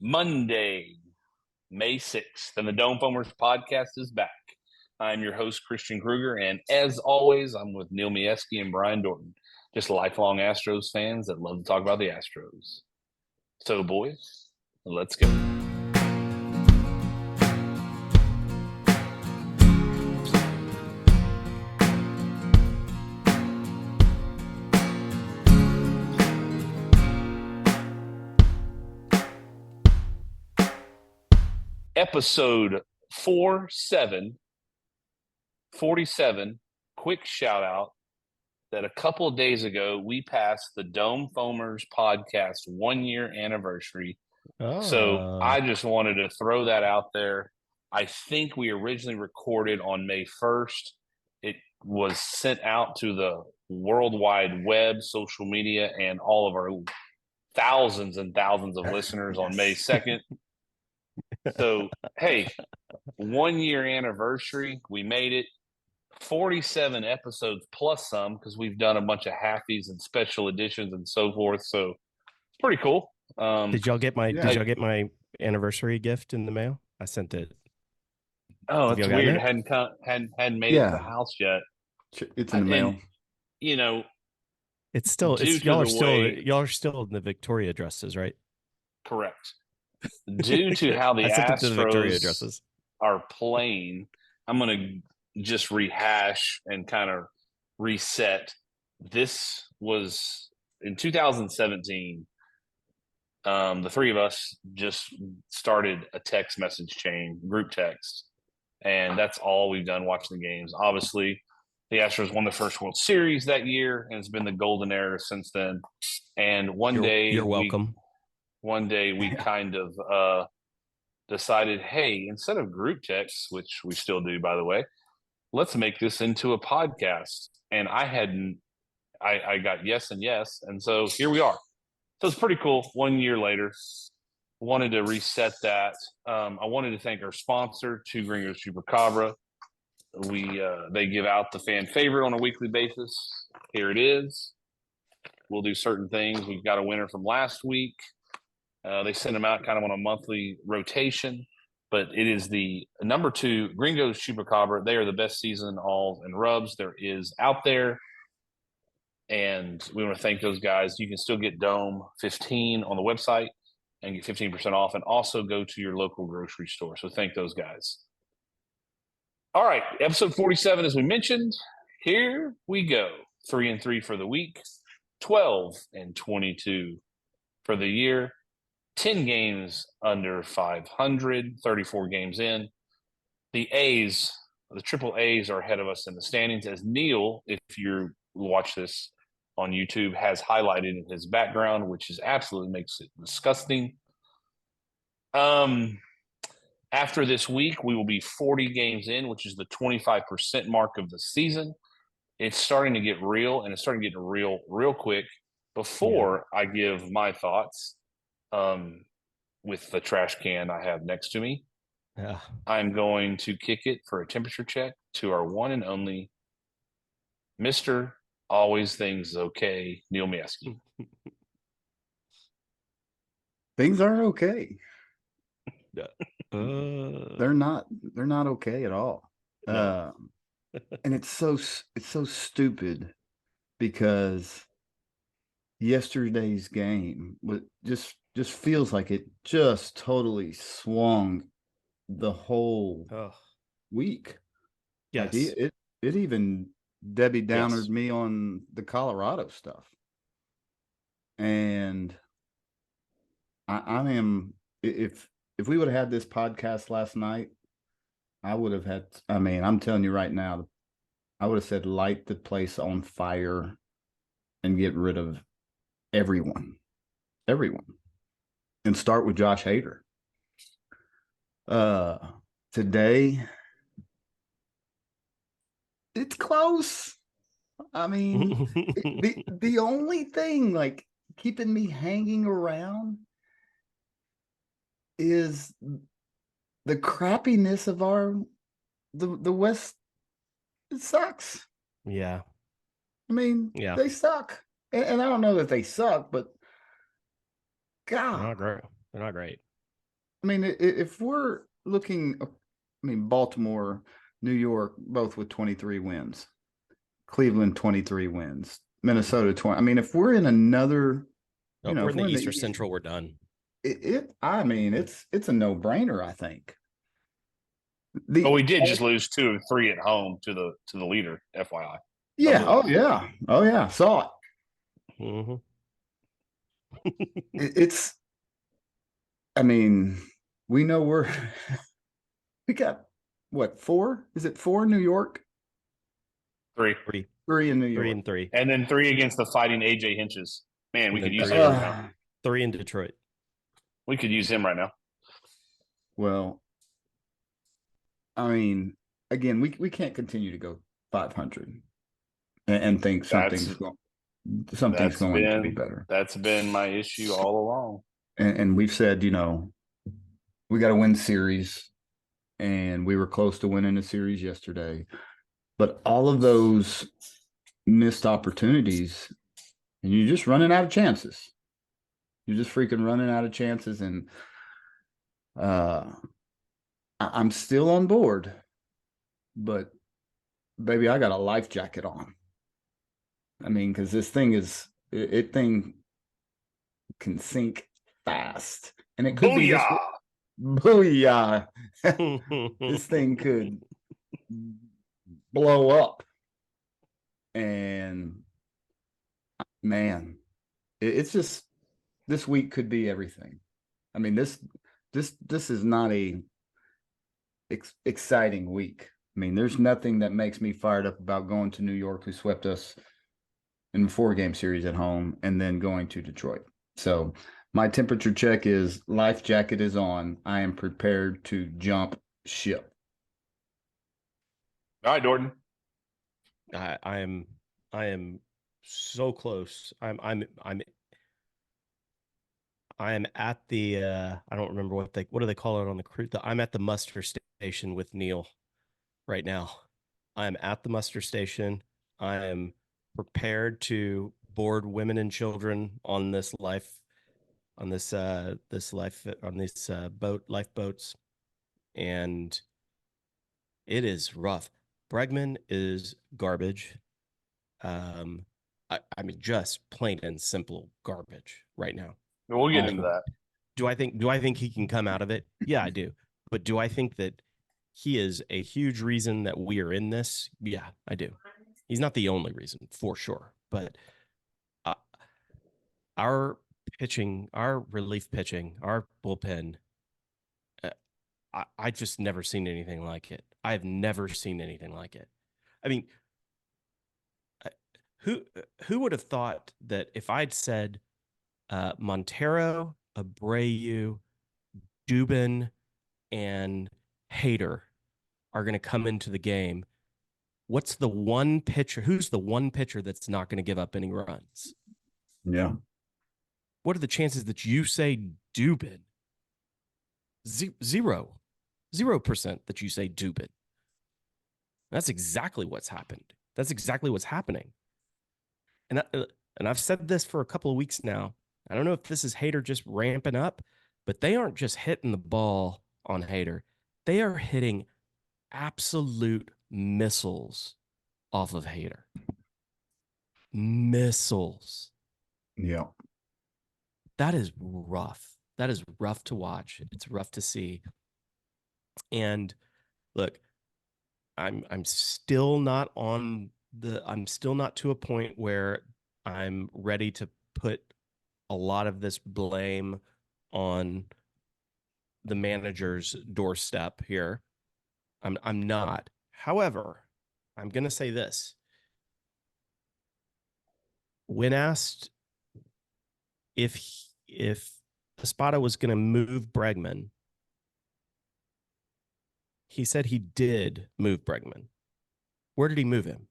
Monday, May 6th, and the Dome Foamers podcast is back. I'm your host, Christian Krueger, and as always, I'm with Neil Mieski and Brian Dorton, just lifelong Astros fans that love to talk about the Astros. So, boys, let's go. Episode 47, quick shout out that a couple of days ago we passed the Dome Foamers podcast 1 year anniversary. So I just wanted to throw that out there. I think we originally recorded on May 1st. It was sent out to the World Wide Web, social media, and all of our thousands and thousands of listeners on May 2nd. So, hey, 1 year anniversary. We made it. 47 episodes plus some because we've done a bunch of halfies and special editions and so forth. So it's pretty cool. Did y'all get my anniversary gift in the mail? I sent it. Oh, it's weird. It? Hadn't made it to the house yet. It's in the mail. You know, y'all are still in the Victoria addresses, right? Correct. Due to how the Astros are playing, I'm going to just rehash and kind of reset. This was in 2017. The three of us just started a text message chain, group text, and that's all we've done watching the games. Obviously, the Astros won the first World Series that year, and it's been the golden era since then. And you're welcome. One day we kind of decided, hey, instead of group texts, which we still do, by the way, let's make this into a podcast. And I got yes and yes. And so here we are. So it's pretty cool. 1 year later, wanted to reset that. I wanted to thank our sponsor, Two Gringos Chupacabra. They give out the fan favorite on a weekly basis. Here it is. We'll do certain things. We've got a winner from last week. They send them out kind of on a monthly rotation, but it is the number 2 Gringos Chupacabra. They are the best season alls and rubs there is out there. And we want to thank those guys. You can still get Dome 15 on the website and get 15% off, and also go to your local grocery store. So thank those guys. All right, episode 47, as we mentioned, here we go. 3-3 for the week, 12-22 for the year. 10 games under 500, 34 games in. The A's, the triple A's are ahead of us in the standings, as Neil, if you watch this on YouTube, has highlighted in his background, which is absolutely makes it disgusting. After this week, we will be 40 games in, which is the 25% mark of the season. It's starting to get real, and it's starting to get real quick. Before I give my thoughts, with the trash can I have next to me, I'm going to kick it for a temperature check to our one and only Mr. Always Things Okay, Neil Mieski. Things aren't okay. They're not okay at all. No. And it's so stupid because yesterday's game just feels like it just totally swung the whole week. Yes. Like it even Debbie Downered me on the Colorado stuff. And I am, if we would have had this podcast last night, I would have had, I'm telling you right now, I would have said light the place on fire and get rid of everyone, and start with Josh Hader. Today, it's close. The only thing like keeping me hanging around is the crappiness of the West. It sucks. Yeah. They suck. And I don't know that they suck, but God. They're not great. I mean, if we're looking, I mean, Baltimore, New York, both with 23 wins, Cleveland 23 wins, Minnesota 20. I mean, if we're in another, No, if we're in the East or Central, we're done. I mean, it's a no-brainer, I think. But we did just lose 2 of 3 at home to the leader, FYI. Yeah. Oh yeah. Oh yeah. Saw it. Mm-hmm. It's. I mean, we know we got what 4? Is it 4 in New York? 3. 3 in New York. 3 and 3. And then 3 against the Fighting AJ Hinches. Man, we could use him right now. 3 in Detroit. We could use him right now. Well, I mean, again, we can't continue to go 500 and think something's going to be better. That's been my issue all along. And we've said, we got to win series, and we were close to winning a series yesterday. But all of those missed opportunities, and you're just running out of chances. You're just freaking running out of chances. And I'm still on board, but baby, I got a life jacket on. I mean, because this thing thing can sink fast, and it could be booyah. This thing could blow up, and man, it's just, this week could be everything. I mean, this is not a exciting week. I mean, there's nothing that makes me fired up about going to New York, who swept us in the 4-game series at home, and then going to Detroit. So my temperature check is life jacket is on. I am prepared to jump ship. All right, Dorton. I am so close. I am at the I don't remember what do they call it on the crew. I'm at the muster station with Neil right now. I'm at the muster station. I am prepared to board women and children on this lifeboats, and it is rough. Bregman is garbage. I mean, just plain and simple garbage right now. We'll get into that. Do I think he can come out of it? Yeah, I do. But do I think that he is a huge reason that we are in this? Yeah, I do. He's not the only reason, for sure. But our pitching, our relief pitching, our bullpen, I just never seen anything like it. I've never seen anything like it. I mean, who would have thought that if I'd said Montero, Abreu, Dubin, and Hader are going to come into the game, what's the one pitcher? Who's the one pitcher that's not going to give up any runs? Yeah. What are the chances that you say Dubin? 0% that you say Dubin. That's exactly what's happened. That's exactly what's happening. And I've said this for a couple of weeks now. I don't know if this is Hader just ramping up, but they aren't just hitting the ball on Hader. They are hitting absolute missiles off of Hader. Missiles. Yeah. That is rough. That is rough to watch. It's rough to see. And look, I'm still not to a point where I'm ready to put a lot of this blame on the manager's doorstep here. I'm not. However, I'm going to say this. When asked if Espada was going to move Bregman, he said he did move Bregman. Where did he move him?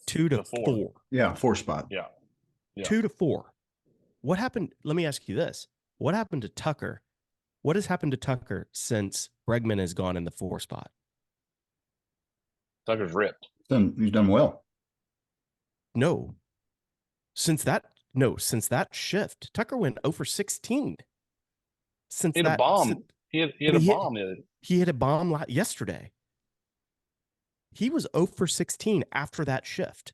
2 to 4. Yeah, 4 spot. Yeah. 2 to 4. What happened? Let me ask you this. What happened to Tucker? What has happened to Tucker since Bregman has gone in the 4 spot? Tucker's ripped. He's done well. No. Since that shift, Tucker went 0 for 16. since He had a that. bomb. He had But a bomb. he hit a bomb yesterday. He was 0 for 16 after that shift.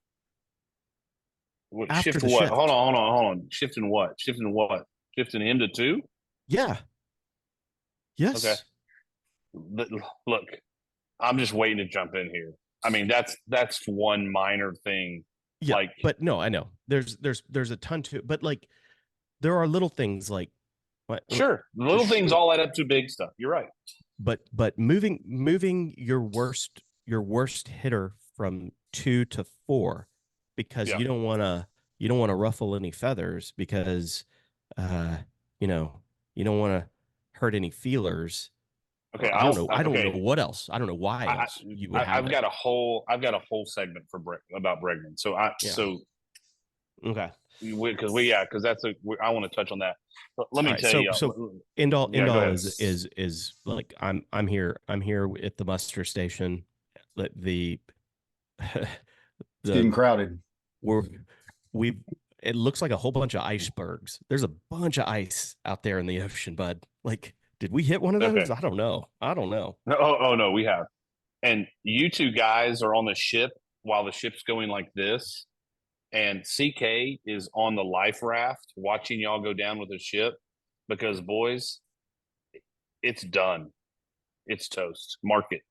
After Shift the what? shift. Hold on. Shifting what? Shifting what? Shifting him to 2? Yeah. Yes. Okay. Look, I'm just waiting to jump in here. I mean, that's one minor thing. Yeah, Like, but no, I know there's a ton to it, but like there are little things like what sure, little things all add up to big stuff. You're right. but moving your worst hitter from 2 to 4 because Yeah. you don't want to ruffle any feathers because uh you know you don't want to hurt any feelers. Okay. I don't know. I don't know Okay. what else. I don't know why else you would have I've it. got a whole segment for about Bregman. So Okay. Because I want to touch on that. But let All me right, tell you. end all Yeah, go ahead. is like I'm here at the muster station. The It's getting crowded. we're we it looks like a whole bunch of icebergs. There's a bunch of ice out there in the ocean, bud. Like, did we hit one of those? Okay. I don't know. No, oh no, we have. And you two guys are on the ship while the ship's going like this, and CK is on the life raft watching y'all go down with the ship because boys, it's done. It's toast. Mark it.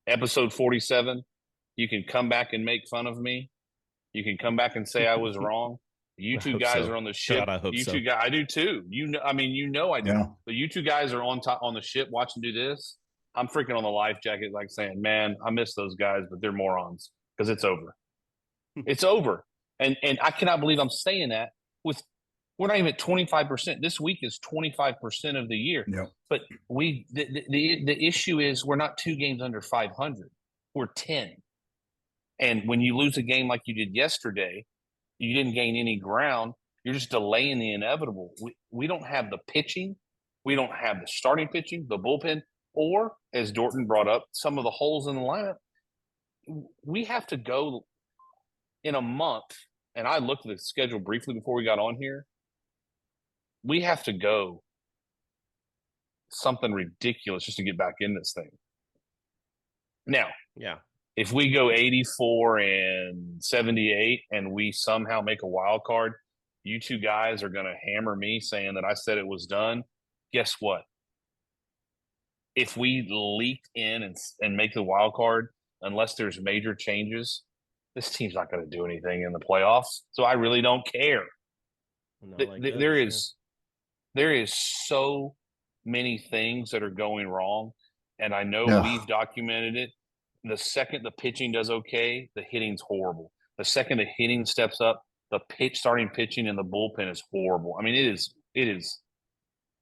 Episode 47. You can come back and make fun of me. You can come back and say I was wrong. You I two hope guys so. are on the ship. God, I hope You so. two guys, I do too. I do. Yeah. But you two guys are on the ship watching do this. I'm freaking on the life jacket, like saying, "Man, I miss those guys, but they're morons because it's over. It's over." And I cannot believe I'm saying that. With we're not even at 25%. This week is 25% of the year. Yep. But the issue is we're not 2 games under 500. We're 10. And when you lose a game like you did yesterday, you didn't gain any ground. You're just delaying the inevitable. We don't have the pitching. We don't have the starting pitching, the bullpen, or as Dorton brought up, some of the holes in the lineup. We have to go in a month. And I looked at the schedule briefly before we got on here. We have to go something ridiculous just to get back in this thing. Now, Yeah. if we go 84 and 78 and we somehow make a wild card, you two guys are going to hammer me saying that I said it was done. Guess what? If we leak in and make the wild card, unless there's major changes, this team's not going to do anything in the playoffs. So I really don't care. There is so many things that are going wrong, and I know we've documented it. The second the pitching does okay, the hitting's horrible. The second the hitting steps up, the starting pitching in the bullpen is horrible. I mean, it is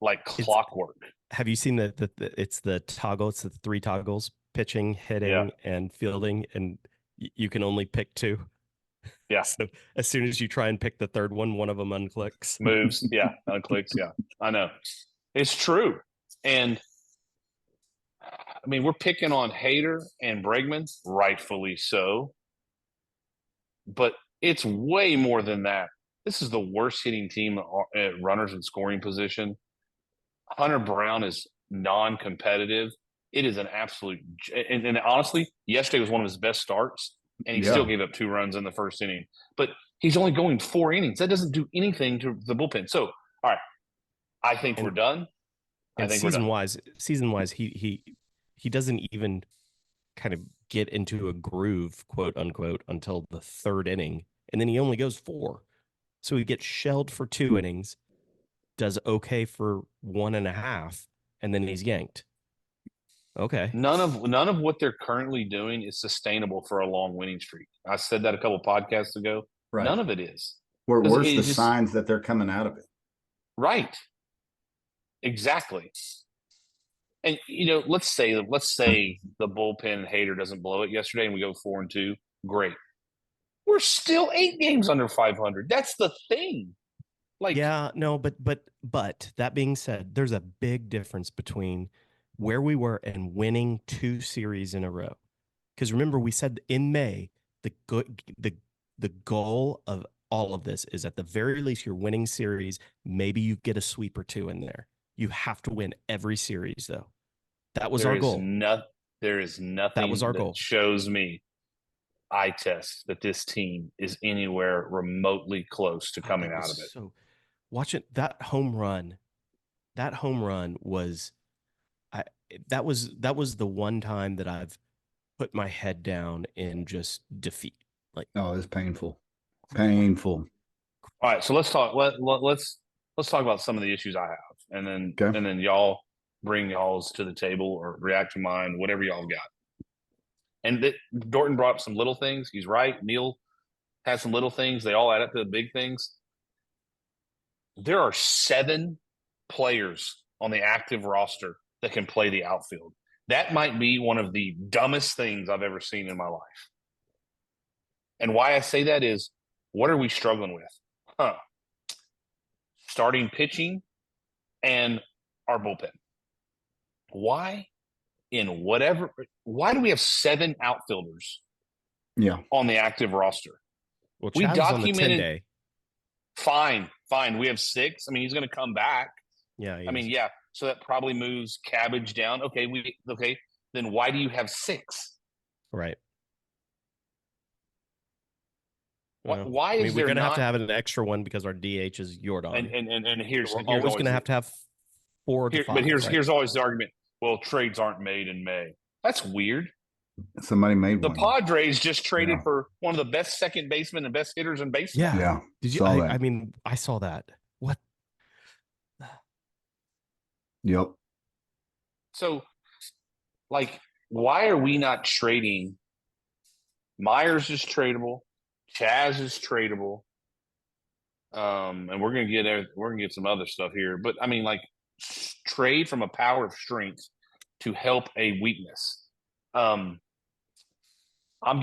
like clockwork. Have you seen it's the toggle? It's the 3 toggles: pitching, hitting, and fielding, and you can only pick 2. Yeah. So as soon as you try and pick the third one of them unclicks. Moves. Yeah. Unclicks. Yeah. I know. It's true. And I mean, we're picking on Hader and Bregman, rightfully so. But it's way more than that. This is the worst hitting team at runners in scoring position. Hunter Brown is non-competitive. It is an absolute and honestly, yesterday was one of his best starts, and he still gave up 2 runs in the first inning. But he's only going 4 innings. That doesn't do anything to the bullpen. So, all right, I think we're done. And season-wise, he doesn't even kind of get into a groove, quote unquote, until the 3rd inning, and then he only goes 4. So he gets shelled for 2 innings, does okay for 1.5, and then he's yanked. Okay. None of what they're currently doing is sustainable for a long winning streak. I said that a couple podcasts ago. Right. None of it is. Where's the signs that they're coming out of it? Right. Exactly. And let's say the bullpen Hader doesn't blow it yesterday and we go 4-2. Great. We're still 8 games under 500. That's the thing. But that being said, there's a big difference between where we were and winning 2 series in a row. Because remember, we said in May, the goal of all of this is at the very least you're winning series. Maybe you get a sweep or 2 in there. You have to win every series, though. That was There our is goal. there is nothing That was our goal. shows me eye test that this team is anywhere remotely close to coming out of it. So watching that home run was that was the one time that I've put my head down in just defeat. Like, oh, it's painful. Painful. All right, so let's talk. Let's talk about some of the issues I have, Okay. and then y'all bring y'all's to the table or react to mine, whatever y'all got. And Dorton brought up some little things. He's right. Neil has some little things. They all add up to the big things. There are 7 players on the active roster that can play the outfield. That might be one of the dumbest things I've ever seen in my life. And why I say that is, what are we struggling with? Starting pitching and our bullpen. Why do we have 7 outfielders on the active roster? Well, We Chaz was on the documented 10-day. Fine. We have 6. I mean, he's going to come back. Yeah. Yeah. So that probably moves Cabbage down. Okay. Then why do you have 6? Right. Why is we're there going to not? have to have an extra one because our DH is Jordan. And here's we're always going to have 4 to 5. But here's right? here's always the argument. Well, trades aren't made in May. That's weird. Somebody made The one. Padres just traded for one of the best second basemen and best hitters in baseball. Yeah. Did you? I mean, I saw that. What? Yep. So, why are we not trading? Myers is tradable. Chaz is tradable. And we're gonna get some other stuff here, but I mean, trade from a power of strength to help a weakness. I'm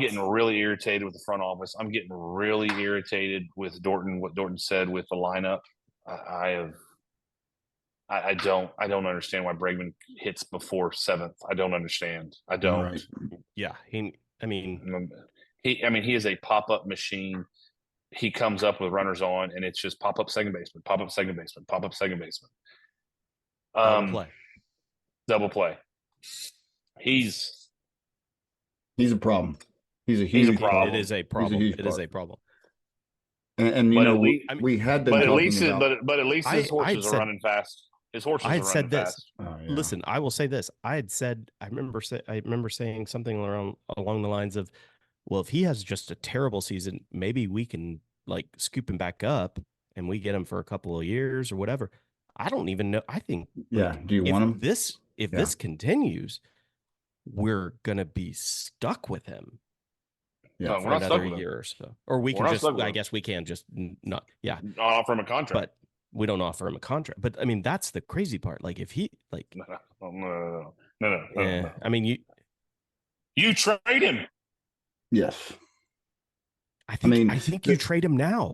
getting really irritated with the front office. I'm getting really irritated with Dorton. What Dorton said with the lineup, I don't understand why Bregman hits before 7th. I don't understand. I don't. Right. Yeah. He is a pop-up machine. He comes up with runners on, and it's just pop-up second baseman, pop-up second baseman, pop-up second baseman. Double play. He's a problem. He's a huge problem. It is a problem. It is a problem. And you know, we had them talking about. But at least his horses are running fast. His horses are running fast. Oh, yeah. Listen, I will say this. I remember saying something along the lines of, well, if he has just a terrible season, maybe we can scoop him back up and we get him for a couple of years or whatever. I don't even know. I think, do you want him? If this continues, we're gonna be stuck with him. Yeah, for another year or so, or we can just. I guess we can just not offer him a contract. But we don't offer him a contract. But I mean, that's the crazy part. If he no. I mean, you trade him. Yes. I think you trade him now,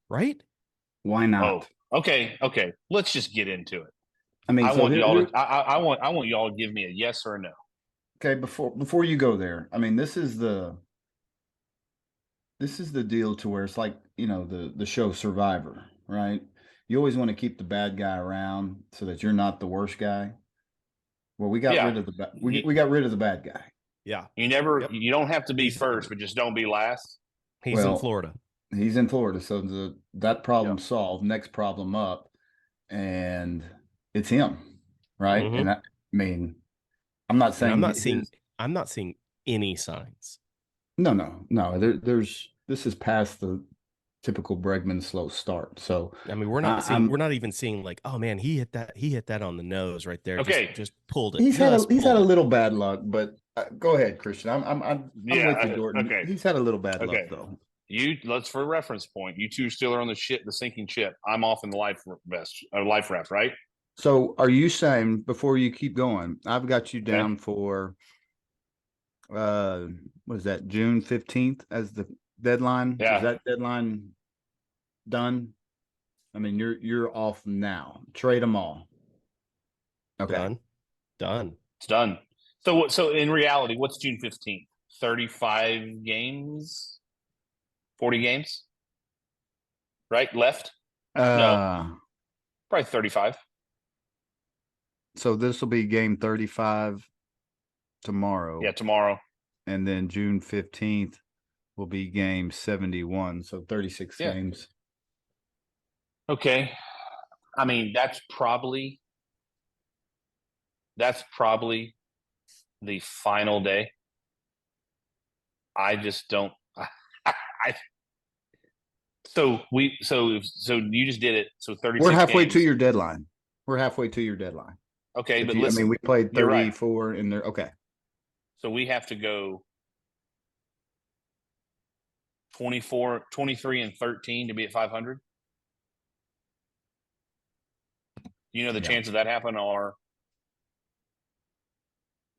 right? Why not? Oh, okay. Let's just get into it. I mean, I want y'all to give me a yes or a no. Okay, before you go there, I mean, this is the deal to where it's like, the show Survivor, right? You always want to keep the bad guy around so that you're not the worst guy. Well, we got rid of we got rid of the bad guy. Yeah. You don't have to be first, but just don't be last. He's in Florida. He's in Florida, so that problem solved. Next problem up, and it's him, right? Mm-hmm. And I'm not saying I'm not seeing any signs. No. This is past the typical Bregman slow start. So I mean, we're not even seeing oh man, he hit that on the nose right there. Okay, just pulled it. He's had a little bad luck, but go ahead, Christian. I'm with you, Jordan. Okay. He's had a little bad luck though. Let's for a reference point. You two still are on the sinking ship. I'm off in the life raft, right? So are you saying, before you keep going, I've got you down for what is that, June 15th as the deadline? Yeah. Is that deadline done? I mean, you're off now. Trade them all. Okay. Done. It's done. So in reality, what's June 15th? 35 games? 40 games? Right? Left? No. Uh, Probably 35. So this will be game 35 tomorrow. Yeah, tomorrow. And then June 15th will be game 71. So 36 games. Okay. I mean, that's probably the final day. I just don't. So you just did it. So 36. We're halfway games. to your deadline. Okay, but listen, I mean, we played 34 in there. Okay. So we have to go 24, 23, and 13 to be at 500. You know, the chances of that happen are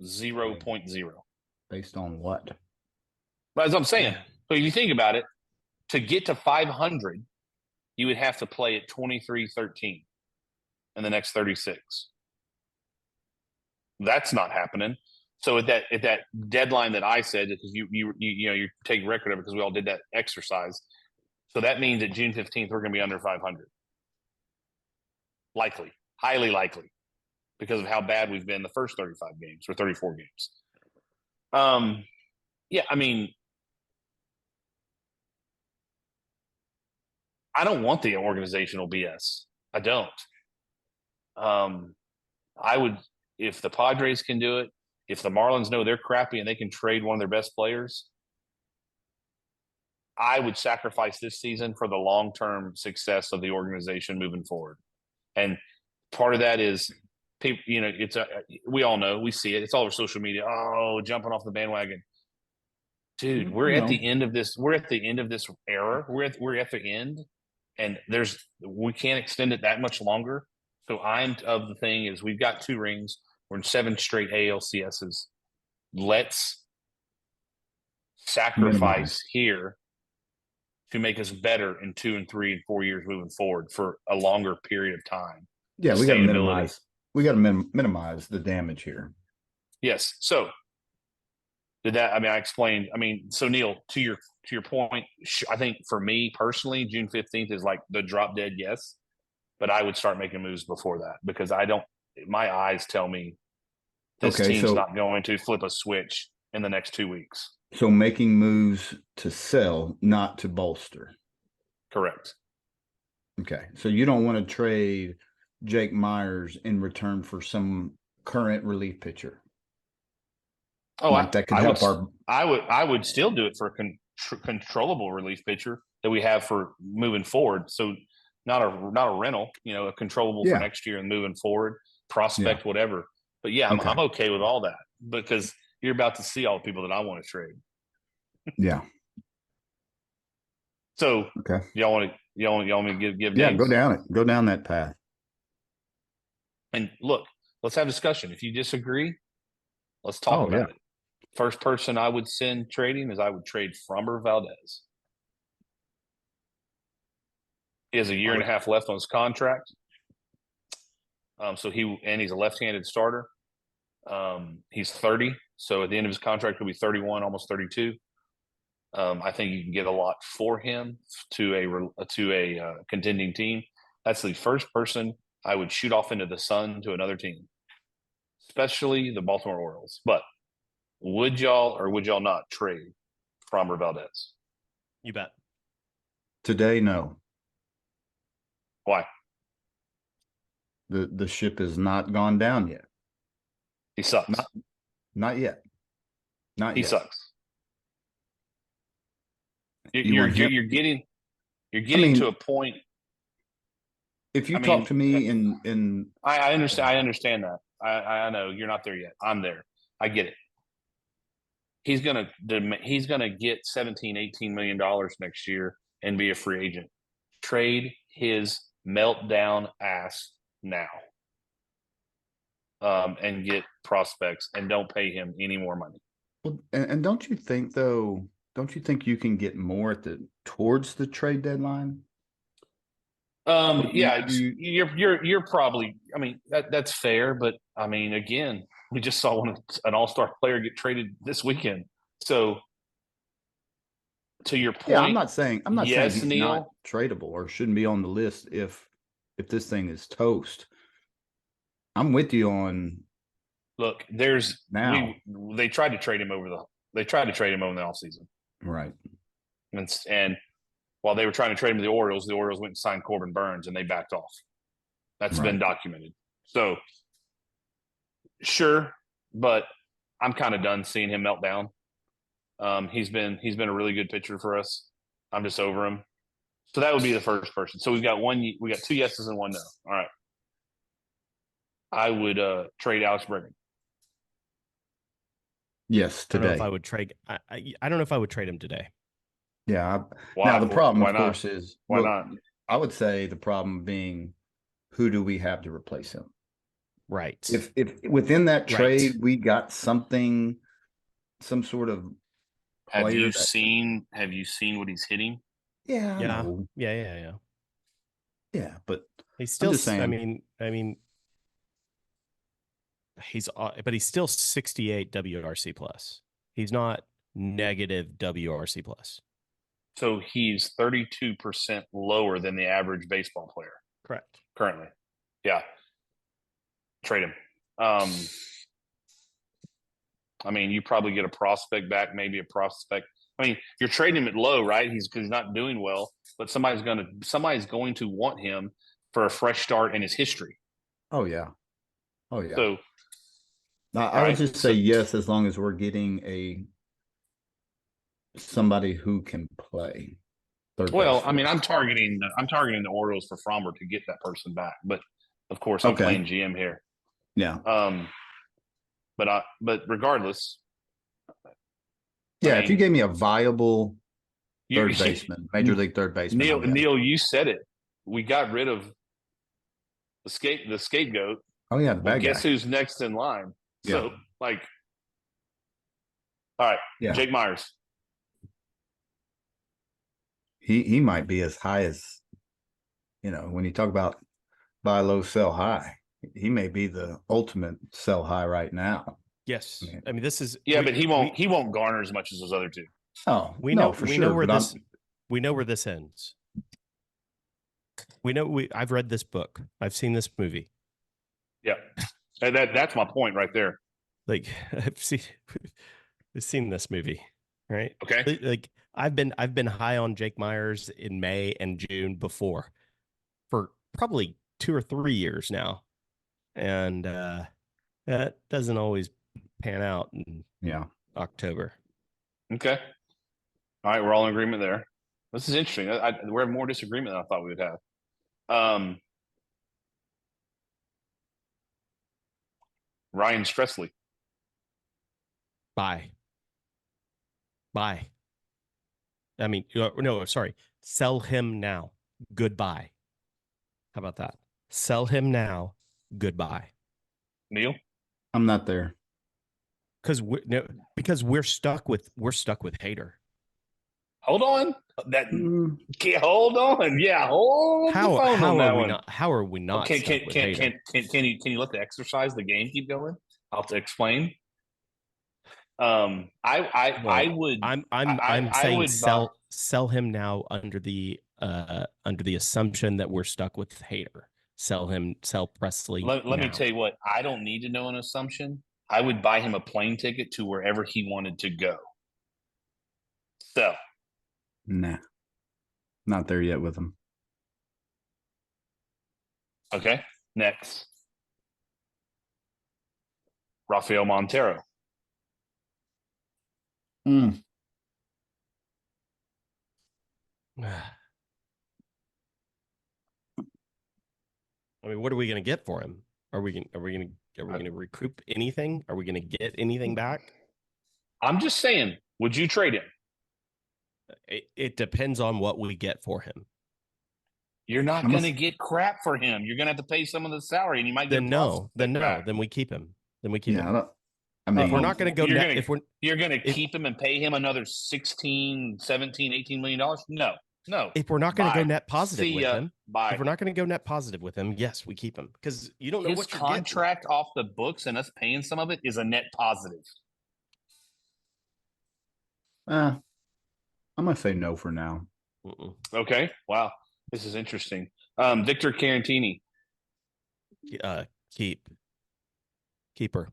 0.0. Based on what? But as I'm saying, so if you think about it, to get to 500, you would have to play at 23-13 in the next 36. That's not happening. So at that deadline that I said, because you take record of it because we all did that exercise. So that means that June 15th we're going to be under 500. Likely, highly likely, because of how bad we've been the first 35 games or 34 games. Yeah, I mean, I don't want the organizational BS. I don't. I would, if the Padres can do it, if the Marlins know they're crappy and they can trade one of their best players, I would sacrifice this season for the long-term success of the organization moving forward. And part of that is people, we all know, we see it. It's all over social media. Oh, jumping off the bandwagon. Dude, we're at the end of this. We're at the end of this era. We're at the end, and we can't extend it that much longer. So I'm of the thing is we've got 2 rings. We're in 7 straight ALCSs. Let's sacrifice here to make us better in 2 and 3 and 4 years moving forward for a longer period of time. Yeah, we got to minimize. We got to minimize the damage here. Yes. So did that? I mean, I explained. I mean, so Neil, to your point, I think for me personally, June 15th is like the drop dead yes, but I would start making moves before that because I don't. My eyes tell me this team's not going to flip a switch in the next 2 weeks. So making moves to sell, not to bolster. Correct. Okay. So you don't want to trade Jake Myers in return for some current relief pitcher. Oh, like that could help our. I would still do it for a controllable relief pitcher that we have for moving forward. So not a rental, a controllable for next year and moving forward, prospect, whatever. But yeah, I'm okay with all that because you're about to see all the people that I want to trade. Yeah. So y'all want me to give names? Go down that path. And look, let's have a discussion. If you disagree, let's talk about it. First person I would send trading is I would trade Framber Valdez. He has a year and a half left on his contract. So he's a left-handed starter. He's 30, so at the end of his contract he'll be 31, almost 32. I think you can get a lot for him to a contending team. That's the first person I would shoot off into the sun to another team, especially the Baltimore Orioles. But would y'all or would y'all not trade Framber Valdez? You bet. Today, no. Why? The ship has not gone down yet. He sucks. Not yet. He sucks. You're getting to a point. If you talk to me I understand that. I know you're not there yet. I'm there. I get it. He's gonna get $17-18 million next year and be a free agent. Trade his meltdown ass now, and get prospects, and don't pay him any more money. Well, and don't you think though? Don't you think you can get more towards the trade deadline? Yeah, you're probably. I mean, that's fair, but I mean, again, we just saw an all-star player get traded this weekend. So, to your point, I'm not saying he's Neil, not tradable or shouldn't be on the list if this thing is toast. I'm with you on Look, now. they tried to trade him over the offseason. Right. And while they were trying to trade him to the Orioles went and signed Corbin Burns and they backed off. That's been documented. So sure, but I'm kind of done seeing him melt down. He's been a really good pitcher for us. I'm just over him. So that would be the first person. So we got 2 yeses and 1 no. All right. I would trade Alex Bregman. Yes, today. I don't know if I would trade. I don't know if I would trade him today. Yeah. Why? Now the problem, Why of not? course, is Why not? I would say the problem being, who do we have to replace him? Right. If within that trade we got something, some sort of player. Have you seen what he's hitting? Yeah. Yeah. But he's still. I'm just saying. I mean, he's still 68 WRC plus. He's not negative WRC plus. So he's 32% lower than the average baseball player. Correct. Currently. Yeah. Trade him. I mean, you probably get a prospect back, maybe a prospect. I mean, you're trading him at low, right? He's not doing well, but somebody's going to want him for a fresh start in his history. Oh yeah. So I would just say yes, as long as we're getting somebody who can play. Well, I mean, I'm targeting the Orioles for Fromber to get that person back, but of course I'm playing GM here. Yeah. But regardless. Yeah, if you gave me a viable third baseman, major league third baseman. Neil, you said it. We got rid of the scapegoat. Oh yeah, the bad guy. Guess who's next in line? Yeah. So all right, yeah. Jake Myers. He might be as high as, when you talk about buy low, sell high, he may be the ultimate sell high right now. Yes. I mean, this is but he won't garner as much as those other two. Oh, we know where this ends. I've read this book. I've seen this movie. Yeah. And that's my point right there. Like I've seen this movie, right? Okay. Like I've been high on Jake Myers in May and June before for probably 2 or 3 years now. And that doesn't always pan out in October. Okay. All right, we're all in agreement there. This is interesting. We're having more disagreement than I thought we would have. Ryan Stressley. Bye. I mean, no, sorry. Sell him now. Goodbye. How about that? Sell him now. Goodbye. Neil? I'm not there. Because we're stuck with Hader. Hold on. Hold on. Yeah, hold how on that are we one. not? How are we not? Can you let the exercise, the game keep going? I'll have to explain. I would. I'm saying sell him now under the assumption that we're stuck with Hader. Sell Presley. Let me tell you what. I don't need to know an assumption. I would buy him a plane ticket to wherever he wanted to go. So. Nah, not there yet with him. Okay, next. Rafael Montero. I mean, what are we going to get for him? Are we going to recoup anything? Are we going to get anything back? I'm just saying, would you trade him? It depends on what we get for him. You're not going to get crap for him. You're going to have to pay some of the salary, and you might get back. Then we keep him. Then we keep him. If we're not going to go you're going to keep him and pay him another 16, 17, 18 million dollars? No. If we're not going to go net positive with him, bye. If we're not going to go net positive with him, yes, we keep him because you don't know what you're contract off the books and us paying some of it is a net positive. I'm going to say no for now. Okay. Wow. This is interesting. Victor Carantini. Keep. Keeper.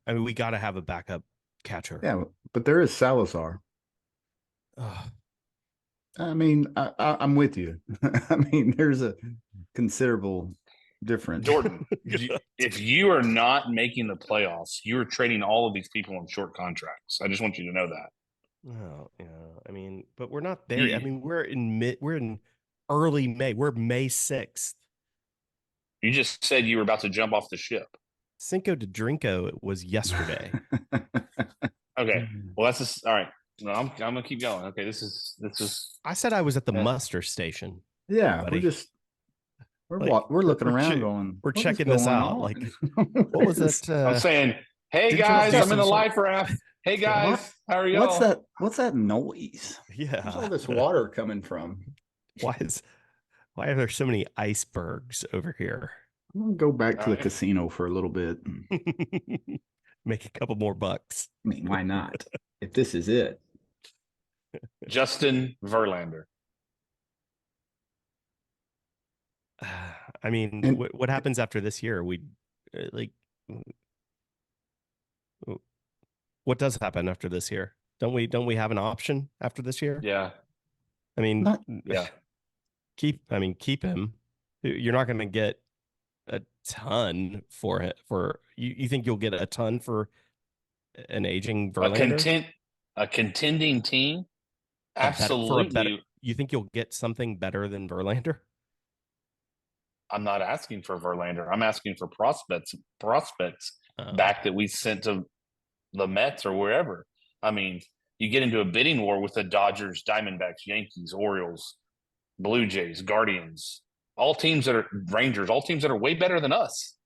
I mean, we got to have a backup catcher. Yeah, but there is Salazar. Ugh. I mean, I'm with you. I mean, there's a considerable difference. Jordan, if you are not making the playoffs, you are trading all of these people on short contracts. I just want you to know that. Oh, yeah. I mean, but we're not there. I mean, we're in early May. We're May 6th. You just said you were about to jump off the ship. Cinco de Drinko was yesterday. Okay. Well, that's just all right. No, I'm gonna keep going. Okay, this is. I said I was at the muster station. Yeah, buddy. we're looking around going. We're checking this out. On? Like, what was that? I'm saying, hey guys, I'm in the life raft. Hey guys, how are y'all? What's that noise? Yeah. Where's all this water coming from? Why are there so many icebergs over here? I'm gonna go back to the casino for a little bit. Make a couple more bucks. I mean, why not? If this is it. Justin Verlander. I mean, what happens after this year? We like, what does happen after this year? Don't we have an option after this year? Yeah. I mean, yeah. Keep him. You're not going to get a ton for it. You think you'll get a ton for an aging Verlander? A contending team? Absolutely. You think you'll get something better than Verlander? I'm not asking for Verlander. I'm asking for prospects back that we sent to the Mets or wherever. I mean, you get into a bidding war with the Dodgers, Diamondbacks, Yankees, Orioles, Blue Jays, Guardians, all teams that are Rangers, all teams that are way better than us.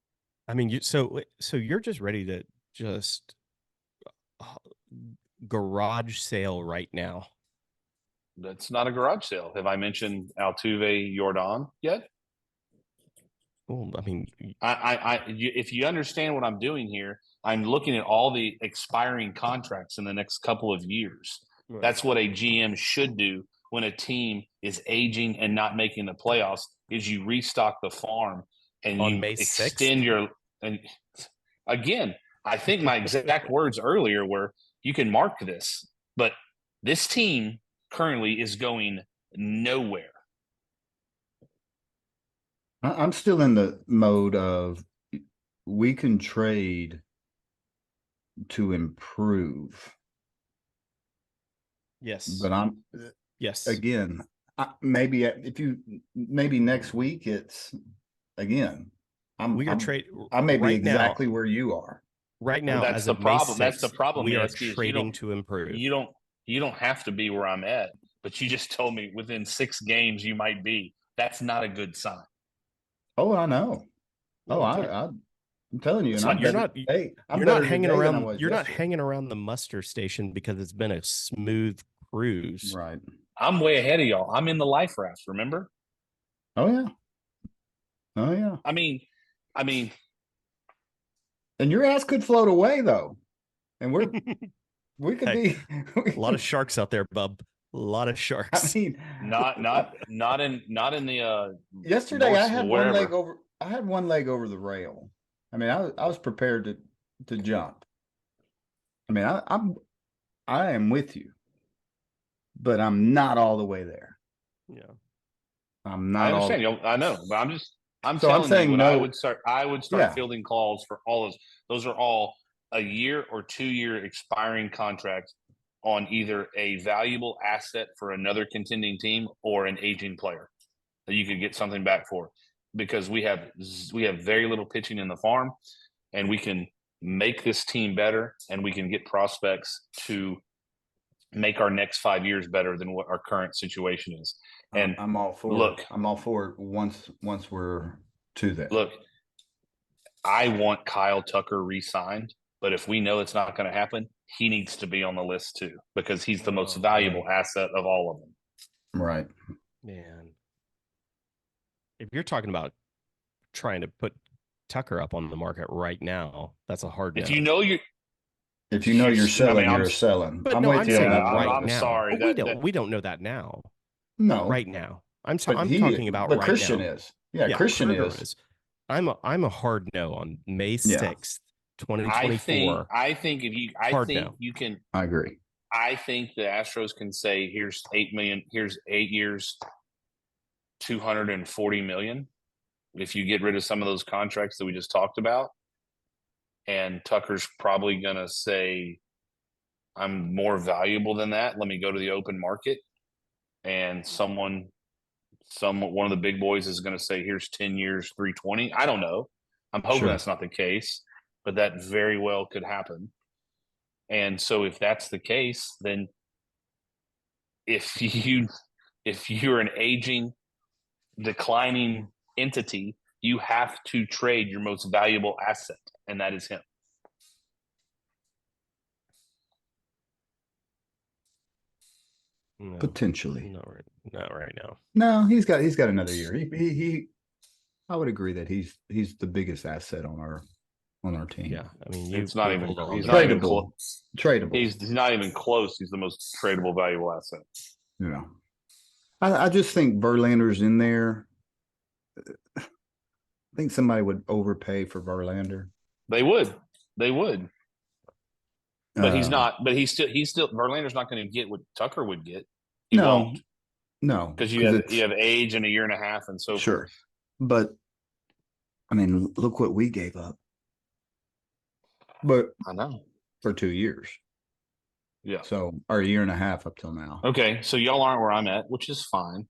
I mean, so you're just ready to just garage sale right now. That's not a garage sale. Have I mentioned Altuve Jordan yet? Well, I mean, if you understand what I'm doing here, I'm looking at all the expiring contracts in the next couple of years. Right. That's what a GM should do when a team is aging and not making the playoffs. Is you restock the farm and on you May extend 6th? your. And again, I think my exact words earlier were, "You can mark this, but this team currently is going nowhere." I'm still in the mode of we can trade to improve. Yes. But yes. Again, maybe next week it's again. I may be exactly where you are. Right now, well, that's the problem. 6th, that's the problem. We are trading to improve. You don't have to be where I'm at, but you just told me within 6 games you might be. That's not a good sign. Oh, I know. Oh, I'm telling you, you're not hanging around. You're not hanging around the muster station because it's been a smooth cruise. Right. I'm way ahead of y'all. I'm in the life raft. Remember? Oh yeah. Oh yeah. I mean, and your ass could float away though, and we could be a lot of sharks out there, bub. A lot of sharks. I mean, not in the. Yesterday, I had one leg over. I had one leg over the rail. I mean, I was prepared to jump. I mean, I am with you, but I'm not all the way there. Yeah, I'm not. I understand. I know, but I'm telling you, I would start fielding calls for all of those. Are all a year or 2 year expiring contracts on either a valuable asset for another contending team or an aging player that you could get something back for, because we have very little pitching in the farm, and we can make this team better, and we can get prospects to make our next 5 years better than what our current situation is. And I'm all for I'm all for it once we're to that. Look, I want Kyle Tucker re-signed, but if we know it's not going to happen, he needs to be on the list too, because he's the most valuable asset of all of them. Right. Man. If you're talking about trying to put Tucker up on the market right now, that's a hard no. If you know you're selling, you're selling. But I'm with you. I'm sorry. We don't know that now. No. Right now. I'm talking about right Christian now. Is. Yeah, Christian Krueger is. I'm a hard no on May Yeah, 6th, 2024. I think if you, I Hard think no. you can. I agree. I think the Astros can say, "Here's 8 million. Here's 8 years, 240 million." If you get rid of some of those contracts that we just talked about, and Tucker's probably going to say, "I'm more valuable than that. Let me go to the open market." And one of the big boys is going to say, "Here's 10 years, 320." I don't know. I'm hoping Sure. that's not the case, but that very well could happen. And so if that's the case, then if you're an aging, declining entity, you have to trade your most valuable asset, and that is him. No, Potentially. not right now. No, he's got another year. He I would agree that he's the biggest asset on our team. Yeah, I mean, It's not even. He's not even tradable. close. Tradable. He's not even close. He's the most tradable, valuable asset. You know, I just think Verlander's in there. I think somebody would overpay for Verlander. They would. But he's not. But he's still. Verlander's not going to get what Tucker would get. He won't. No, Because you have age and a year and a half and so sure. forth. But I mean, look what we gave up. But I know. For 2 years. Yeah. So our year and a half up till now. Okay, so y'all aren't where I'm at, which is fine.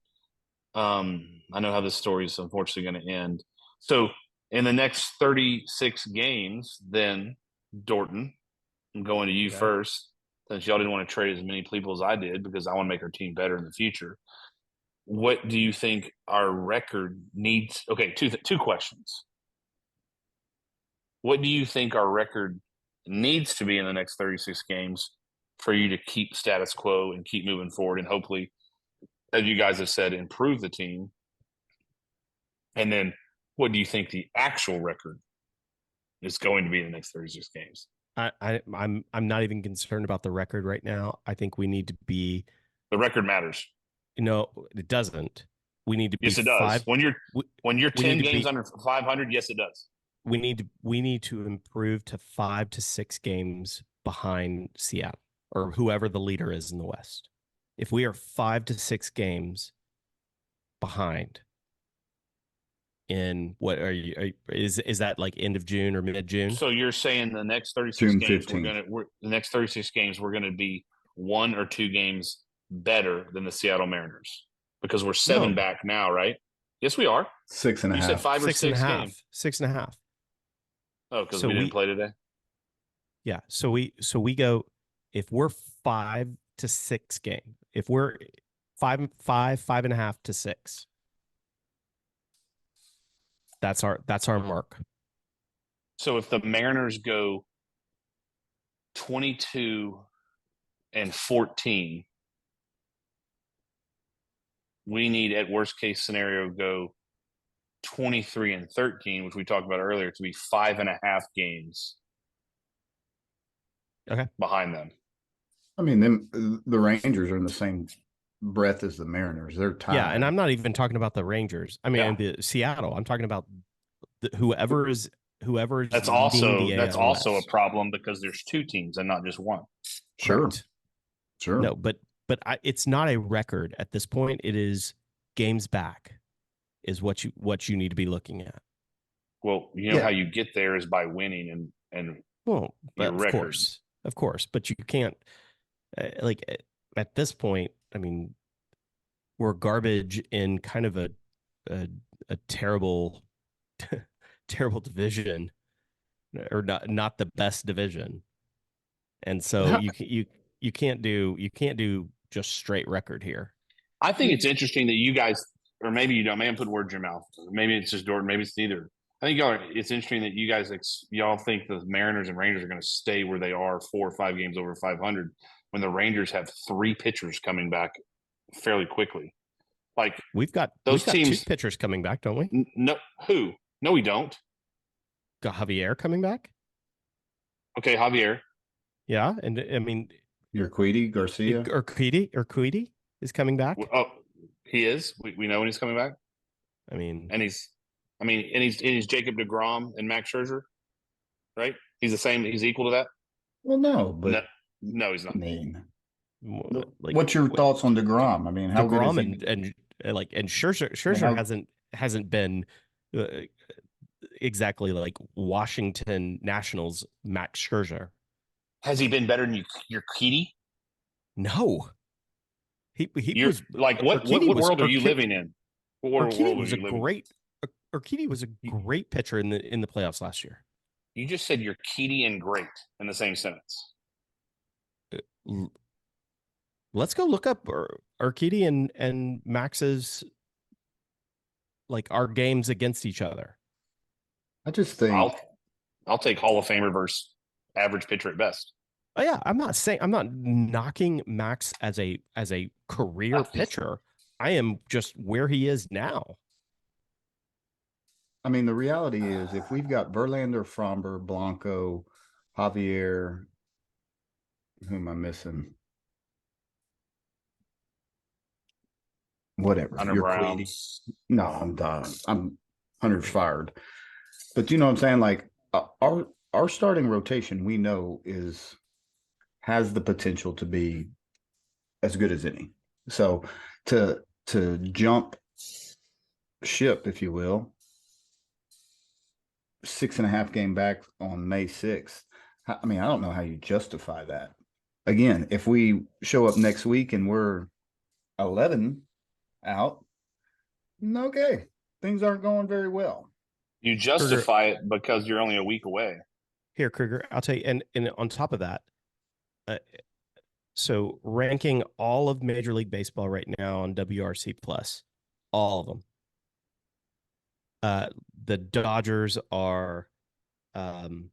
I know how this story is unfortunately going to end. So in the next 36 games, then Dorton, I'm going to you first, since y'all didn't want to trade as many people as I did because I want to make our team better in the future. What do you think our record needs? Okay, two questions. What do you think our record needs to be in the next 36 games for you to keep status quo and keep moving forward and hopefully, as you guys have said, improve the team? And then what do you think the actual record is going to be in the next 36 games? I'm not even concerned about the record right now. I think we need to be. The record matters. It doesn't. We need to be. Yes, it does. When you're 10 games under 500, yes, it does. We need to improve to 5 to 6 games behind Seattle or whoever the leader is in the West. If we are 5 to 6 games behind, in what are you? Is that like end of June or mid June? So you're saying the next 36 June games 15th. the next 36 games we're gonna be 1 or 2 games better than the Seattle Mariners because we're 7 back now, right? Yes, we are. 6.5. You said 5 or 6 games. 6.5. Oh, because we didn't play today. Yeah. So we go if we're 5 to 6 game. If we're 5.5 to 6. That's our mark. So if the Mariners go 22 and 14, we need at worst case scenario go 23 and 13, which we talked about earlier, to be 5.5 games behind them. I mean, the Rangers are in the same breath as the Mariners. They're tied. Yeah, and I'm not even talking about the Rangers. I mean, the Seattle. I'm talking about whoever is. That's also a problem because there's 2 teams and not just 1. Sure, right. Sure. No, but it's not a record at this point. It is games back, is what you need to be looking at. Well, how you get there is by winning and well, your record. Of course, but you can't at this point. I mean, we're garbage in kind of a terrible terrible division, or not the best division, and so you can't do just straight record here. I think it's interesting that you guys, or maybe you don't, maybe put words in your mouth. Maybe it's just Jordan. Maybe it's neither. I think it's interesting that you guys, y'all think the Mariners and Rangers are going to stay where they are 4 or 5 games over 500 when the Rangers have 3 pitchers coming back fairly quickly. Like we've got teams, 2 pitchers coming back, don't we? No, who? No, we don't. Got Javier coming back. Okay, Javier. Yeah, and I mean, Urquidy, Garcia, Urquidy is coming back. Oh, he is. We know when he's coming back. I mean, and he's I mean, and he's Jacob DeGrom and Max Scherzer, right? He's the same. He's equal to that. Well, no, No, but no, he's I not. mean, Like what's your thoughts on DeGrom? I mean, how good is DeGrom he? and Scherzer, I mean, hasn't been uh, exactly like Washington Nationals Max Scherzer. Has he been better than your Kitty? No, he You're was like what world are you living in? What Urquidy world are was a you living in? Urquidy was a great pitcher in the playoffs last year. You just said you're Kitty and great in the same sentence. Let's go look up Urquidy and Max's like our games against each other. I just think I'll take Hall of Famer versus average pitcher at best. Oh yeah, I'm not knocking Max as a career pitcher. I am just where he is now. I mean, the reality is if we've got Verlander, Fromber, Blanco, Javier, who am I missing? Whatever. Hunter You're Brown. Queedy. No, I'm done. I'm Hunter's fired. But you know what I'm saying? Like our starting rotation, we know has the potential to be as good as any. So to jump ship, if you will, 6.5 game back on May 6th. I mean, I don't know how you justify that. Again, if we show up next week and we're 11 out, okay, things aren't going very well. You justify it because you're only a week away. Here, Krueger, I'll tell you, and on top of that, so ranking all of Major League Baseball right now on WRC Plus, all of them. The Dodgers are, the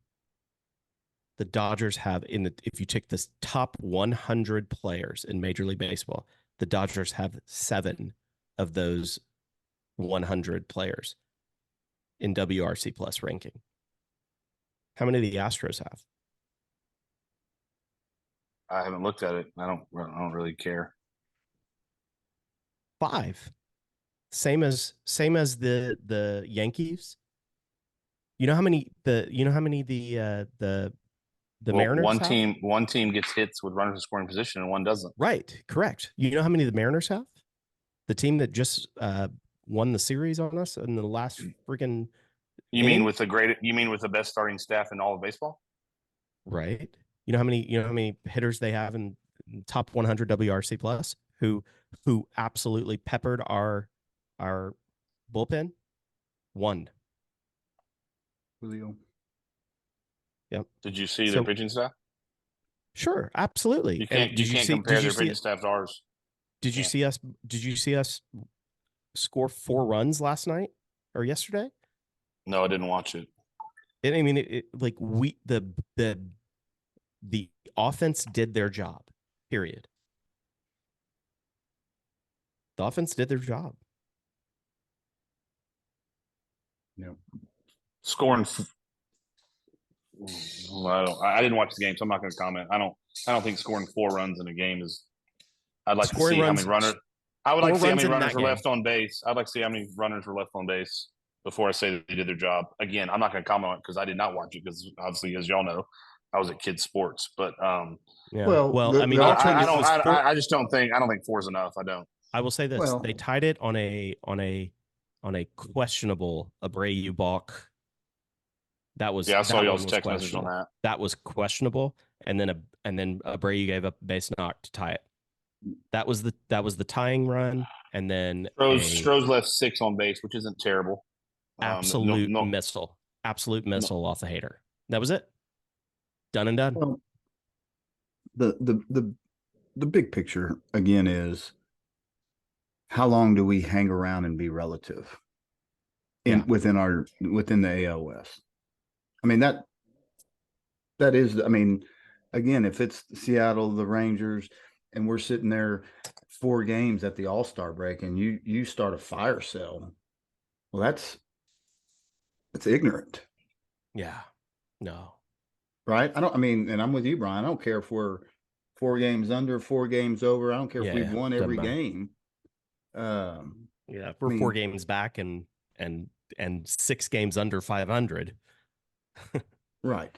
Dodgers have if you take this top 100 players in Major League Baseball, the Dodgers have 7 of those 100 players in WRC Plus ranking. How many do the Astros have? I haven't looked at it. I don't really care. 5. Same as the Yankees. You know how many the Mariners have? One team gets hits with runners in scoring position and one doesn't. Right, correct. You know how many the Mariners have? The team that just won the series on us in the last freaking You mean with the best starting staff in all of baseball? Right. You know how many hitters they have in top 100 WRC plus who absolutely peppered our bullpen? 1. Julio. Yep. Did you see their pitching staff? Sure, absolutely. You can't compare their pitching staff to ours. Did you see us score 4 runs last night or yesterday? No, I didn't watch it. I mean, like the offense did their job. Period. The offense did their job. No. Scoring. I didn't watch the game, so I'm not going to comment. I don't think scoring 4 runs in a game is. I'd like to see how many runners. I would like to see how many runners were left on base. I'd like to see how many runners were left on base before I say that they did their job. Again, I'm not going to comment on it because I did not watch it because obviously, as y'all know, I was at kids sports. But yeah. Well, I mean, I just don't think 4 is enough. I don't. I will say this: they tied it on a questionable Abreu balk. That was I saw y'all's text message on that. That was questionable, and then Abreu gave up a base knock to tie it. That was the tying run, and then Stroh's left 6 on base, which isn't terrible. Absolute missile off the hater. That was it. Done and done. Well, the big picture again is how long do we hang around and be relative within the AL West? I mean that is, I mean, again, if it's Seattle, the Rangers, and we're sitting there 4 games at the All-Star break and you start a fire sale, well, that's ignorant. Yeah. No. Right? And I'm with you, Brian. I don't care if we're 4 games under, 4 games over. I don't care if we've won every game. We're 4 games back and and 6 games under 500. Right.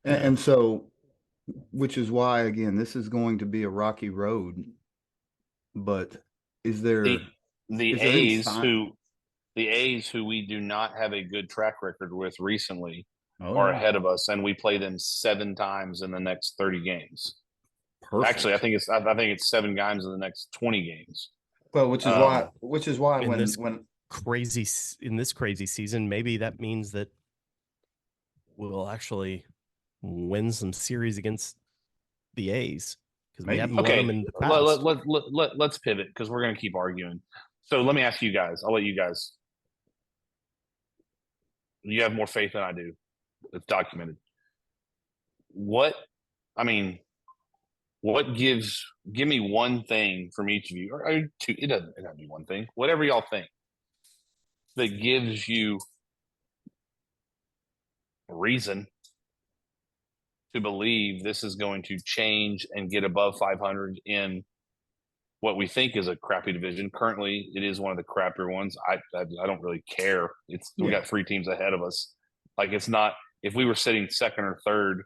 Yeah. And so, which is why, again, this is going to be a rocky road. But is there the is there any A's sign? who we do not have a good track record with recently Oh are yeah, ahead of us, and we play them 7 times in the next 30 games. Actually, perfect. I think it's 7 games in the next 20 games. Well, which is why in this when crazy season, maybe that means that we'll actually win some series against the A's because we haven't maybe won them Okay, in the past. let's pivot because we're going to keep arguing. So let me ask you guys. I'll let you guys. You have more faith than I do. It's documented. What I mean, what give me one thing from each of you, or two? It doesn't have to be one thing. Whatever y'all think that gives you reason to believe this is going to change and get above 500 in what we think is a crappy division. Currently, it is one of the crappier ones. I don't really care. We got 3 teams ahead of us. Like, it's not. If we were sitting second or third,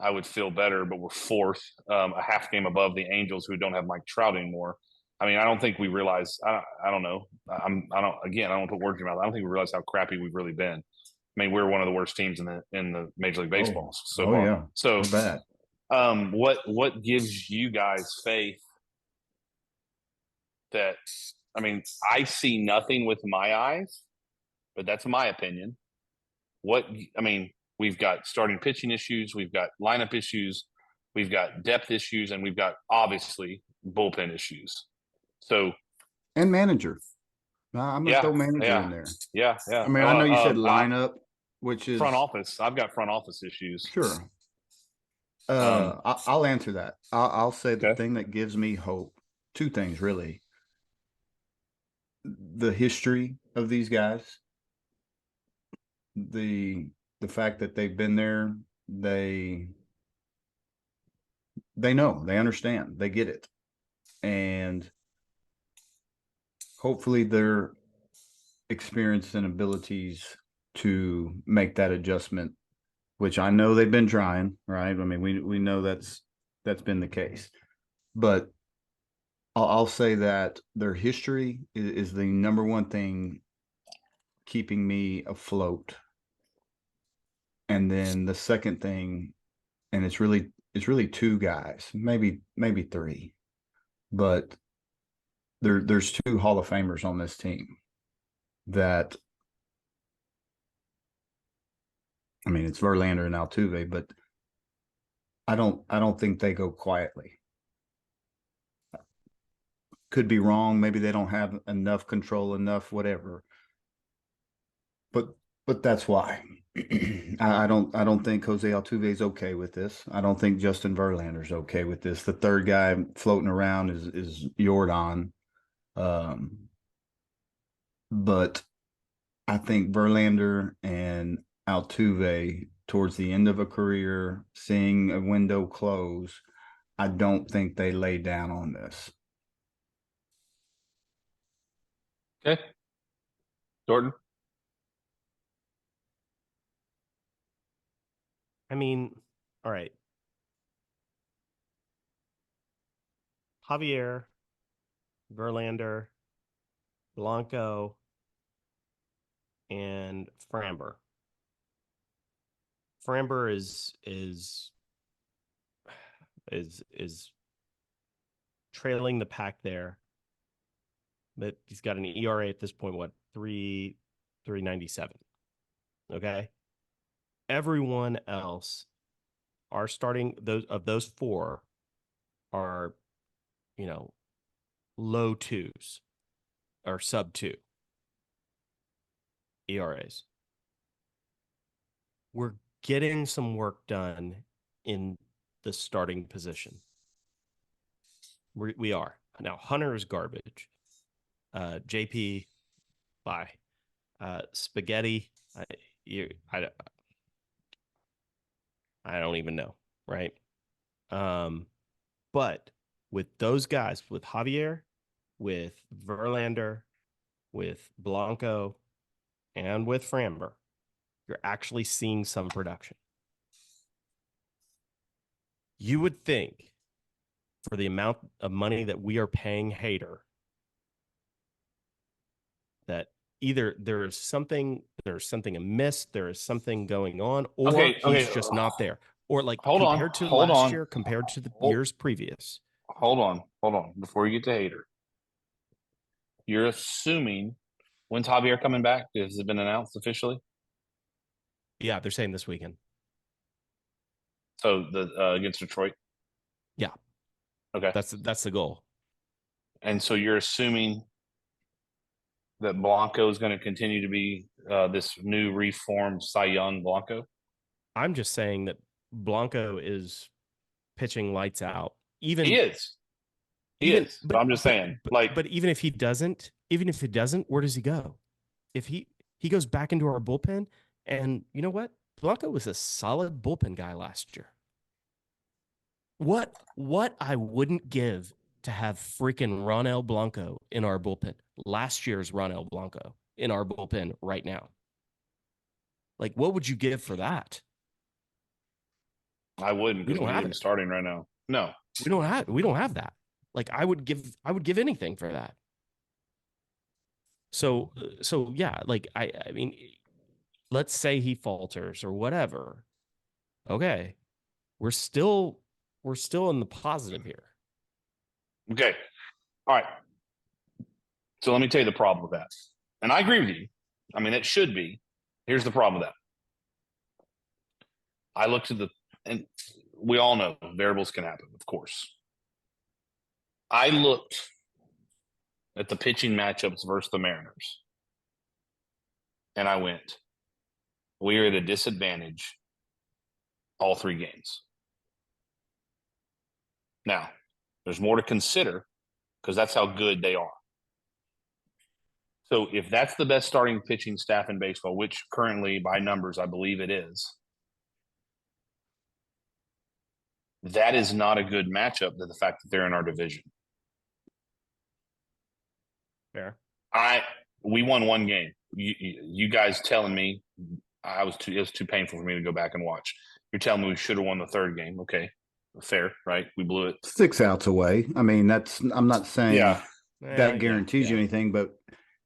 I would feel better. But we're fourth, a half game above the Angels, who don't have Mike Trout anymore. I mean, I don't think we realize. I don't know. I don't. Again, I don't put words in your mouth. I don't think we realize how crappy we've really been. I mean, we're one of the worst teams in the Major League Baseball so far. yeah, So bad. What gives you guys faith that, I mean, I see nothing with my eyes, but that's my opinion. I mean, we've got starting pitching issues, we've got lineup issues, we've got depth issues, and we've got obviously bullpen issues. So, And manager. I'm gonna throw manager in there. Yeah. I mean, I know you said lineup, which is front office. I've got front office issues. Sure. I'll answer that. I'll say the Okay. thing that gives me hope. 2 things really. The history of these guys, the fact that they've been there, they know, they understand, they get it, and hopefully their experience and abilities to make that adjustment, which I know they've been trying. Right? I mean, we know that's been the case, but I'll say that their history is the number one thing keeping me afloat. And then the second thing, and it's really 2 guys, maybe 3, but there's 2 Hall of Famers on this team that, I mean, it's Verlander and Altuve, but I don't think they go quietly. Could be wrong. Maybe they don't have enough control, enough whatever. But that's why. I don't think Jose Altuve is okay with this. I don't think Justin Verlander's okay with this. The third guy floating around is Jordan. But I think Verlander and Altuve, towards the end of a career, seeing a window close, I don't think they lay down on this. Okay. Jordan? I mean, all right. Javier, Verlander, Blanco, and Framber. Framber is trailing the pack there. That he's got an ERA at this point, what, 3.97. Okay. Everyone else are starting, those 4 are, low 2s or sub 2 ERAs. We're getting some work done in the starting position. We are. Now, Hunter is garbage. JP, bye. Spaghetti, I don't even know, right? But with those guys, with Javier, with Verlander, with Blanco, and with Framber, you're actually seeing some production. You would think for the amount of money that we are paying Hader that either there's something amiss, there is something going on, or he's just not there. Or like compared to last year, compared to the years previous. Hold on. Before you get to Hader, you're assuming when's Javier coming back? Has it been announced officially? Yeah, they're saying this weekend. So the against Detroit. Yeah. Okay. That's the goal. And so you're assuming that Blanco is going to continue to be this new reformed Cy Young Blanco? I'm just saying that Blanco is pitching lights out. He is. But I'm just saying, but even if he doesn't, where does he go? If he goes back into our bullpen, and you know what? Blanco was a solid bullpen guy last year. What I wouldn't give to have freaking Ronel Blanco in our bullpen. Last year's Ronel Blanco in our bullpen right now. Like, what would you give for that? I wouldn't, because we're even starting right now. No. We don't have that. Like, I would give anything for that. So yeah, like I mean, let's say he falters or whatever. Okay. We're still in the positive here. Okay. All right. So let me tell you the problem with that. And I agree with you. I mean, it should be. Here's the problem with that. I looked at and we all know variables can happen, of course. I looked at the pitching matchups versus the Mariners. And I went, we are at a disadvantage all 3 games. Now, there's more to consider because that's how good they are. So if that's the best starting pitching staff in baseball, which currently by numbers I believe it is, that is not a good matchup to the fact that they're in our division. Fair. We won 1 game. You guys telling me it was too painful for me to go back and watch. You're telling me we should have won the 3rd game. Okay. Fair, right? We blew it 6 outs away. I mean, I'm not saying that guarantees you anything, but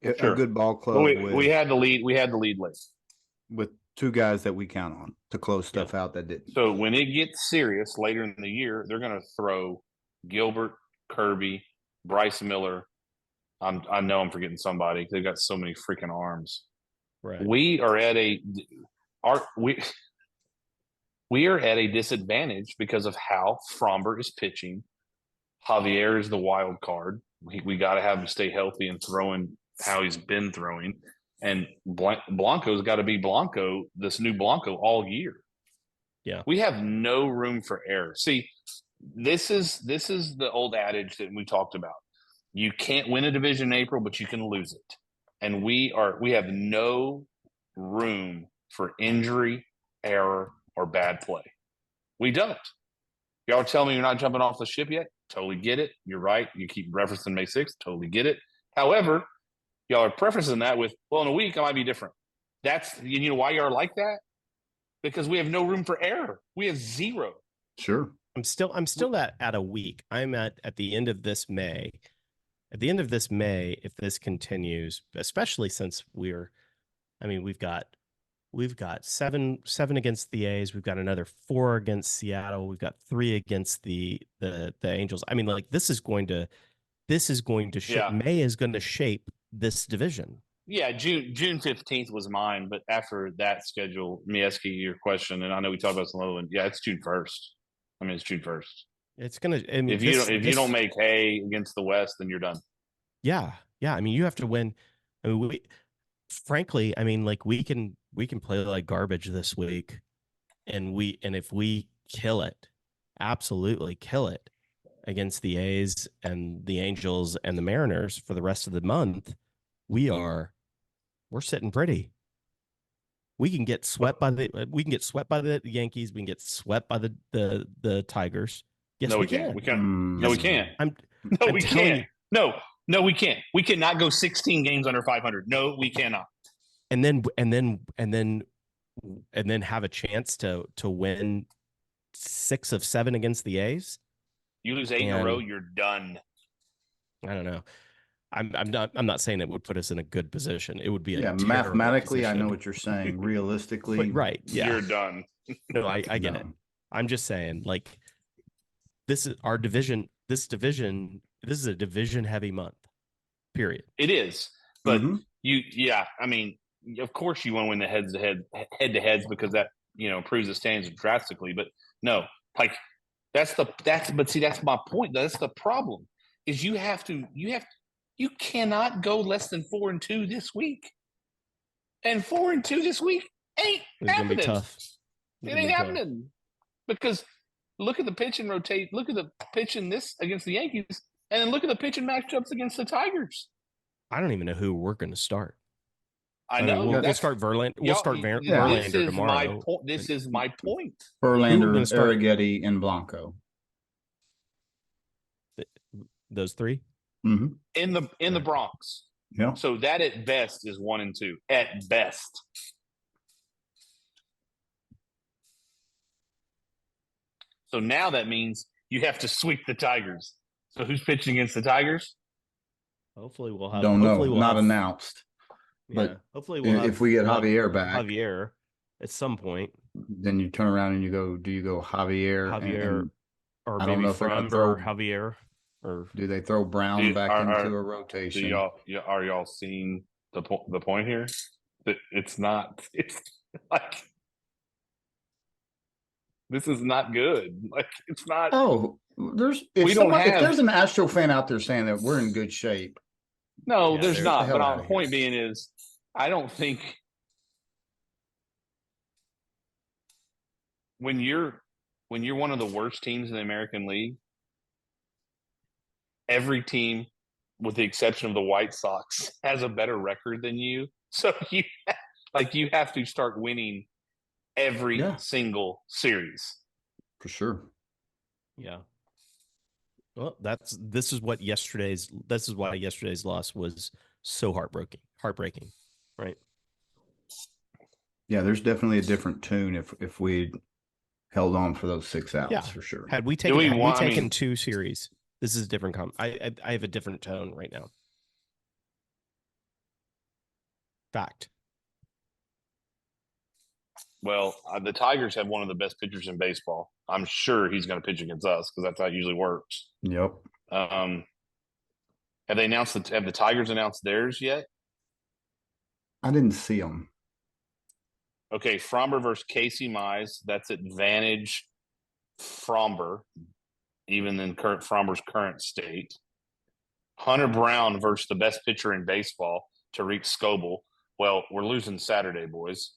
a good ball club. We had the lead. We had the lead late with 2 guys that we count on to close stuff out that didn't. So when it gets serious later in the year, they're going to throw Gilbert, Kirby, Bryce Miller. I know I'm forgetting somebody. They've got so many freaking arms. Right. We are at a disadvantage because of how Fromber is pitching. Javier is the wild card. We got to have him stay healthy and throwing how he's been throwing. And Blanco's got to be Blanco, this new Blanco, all year. Yeah. We have no room for error. See, this is the old adage that we talked about. You can't win a division in April, but you can lose it. And we have no room for injury, error, or bad play. We don't. Y'all are telling me you're not jumping off the ship yet? Totally get it. You're right. You keep referencing May 6th. Totally get it. However, y'all are prefacing that with, well, in a week, it might be different. You know why y'all are like that? Because we have no room for error. We have 0. Sure. I'm still at a week. I'm at the end of this May. At the end of this May, if this continues, especially since we've got 7 against the A's, we've got another 4 against Seattle, we've got 3 against the Angels. I mean, like this is going to shape. May is going to shape this division. Yeah, June 15th was mine, but after that schedule, let me ask you your question, and I know we talked about some other one. Yeah, it's June 1st. I mean, it's June 1st. It's gonna. I mean, if you don't make hay against the West, then you're done. Yeah. I mean, you have to win. I mean, frankly, I mean, like we can play like garbage this week, and if we kill it, absolutely kill it against the A's and the Angels and the Mariners for the rest of the month, we're sitting pretty. We can get swept by the Yankees. We can get swept by the Tigers. Yes, no, we can't. We can't. No, we can't. We can't. No, we can't. We cannot go 16 games under 500. No, we cannot. and then have a chance to win 6 of 7 against the A's. You lose 8 in a row, you're done. I don't know. I'm not saying it would put us in a good position. It would be a mathematically. position. I know what you're saying. Realistically, right? Yeah, you're done. No, I get it. I'm just saying, like, this is our division. This is a division heavy month. Period. It is, but I mean, of course you want to win the head-to-heads because that improves the standings drastically. But no, like that's my point. That's the problem. Is you cannot go less than 4-2 this week, and 4-2 this week ain't happening. Gonna be tough. It ain't happening because look at the pitching rotate. Look at the pitching this against the Yankees, and then look at the pitching matchups against the Tigers. I don't even know who we're going to start. I know. We'll start Verlander. We'll start Verlander tomorrow. This is my point. Verlander, Arrighetti, and Blanco. Those 3 in the Bronx. Yeah. So that at best is 1 and 2 at best. So now that means you have to sweep the Tigers. So who's pitching against the Tigers? Hopefully we'll have. Don't know. Not announced. But hopefully we'll have, if we get Javier back, at some point, then you turn around and you go. Do you go Javier, or maybe Framber or Javier, or do they throw Brown back into a rotation? Are y'all seeing the point here? That it's not. It's like this is not good. Like it's not. Oh, if there's an Astro fan out there saying that we're in good shape. No, there's not. But our point being is, I don't think when you're one of the worst teams in the American League, every team, with the exception of the White Sox, has a better record than you. So you have to start winning every single series. For sure. Yeah. Well, this is why yesterday's loss was so heartbreaking, right? Yeah, there's definitely a different tune if we held on for those 6 outs for sure. Had we taken 2 series, this is a different I have a different tone right now. Fact. Well, the Tigers have one of the best pitchers in baseball. I'm sure he's going to pitch against us because that's how it usually works. Yep. Have the Tigers announced theirs yet? I didn't see them. Okay, Fromber versus Casey Mize. That's advantage Fromber, even in Fromber's current state. Hunter Brown versus the best pitcher in baseball, Tariq Skubal. Well, we're losing Saturday, boys.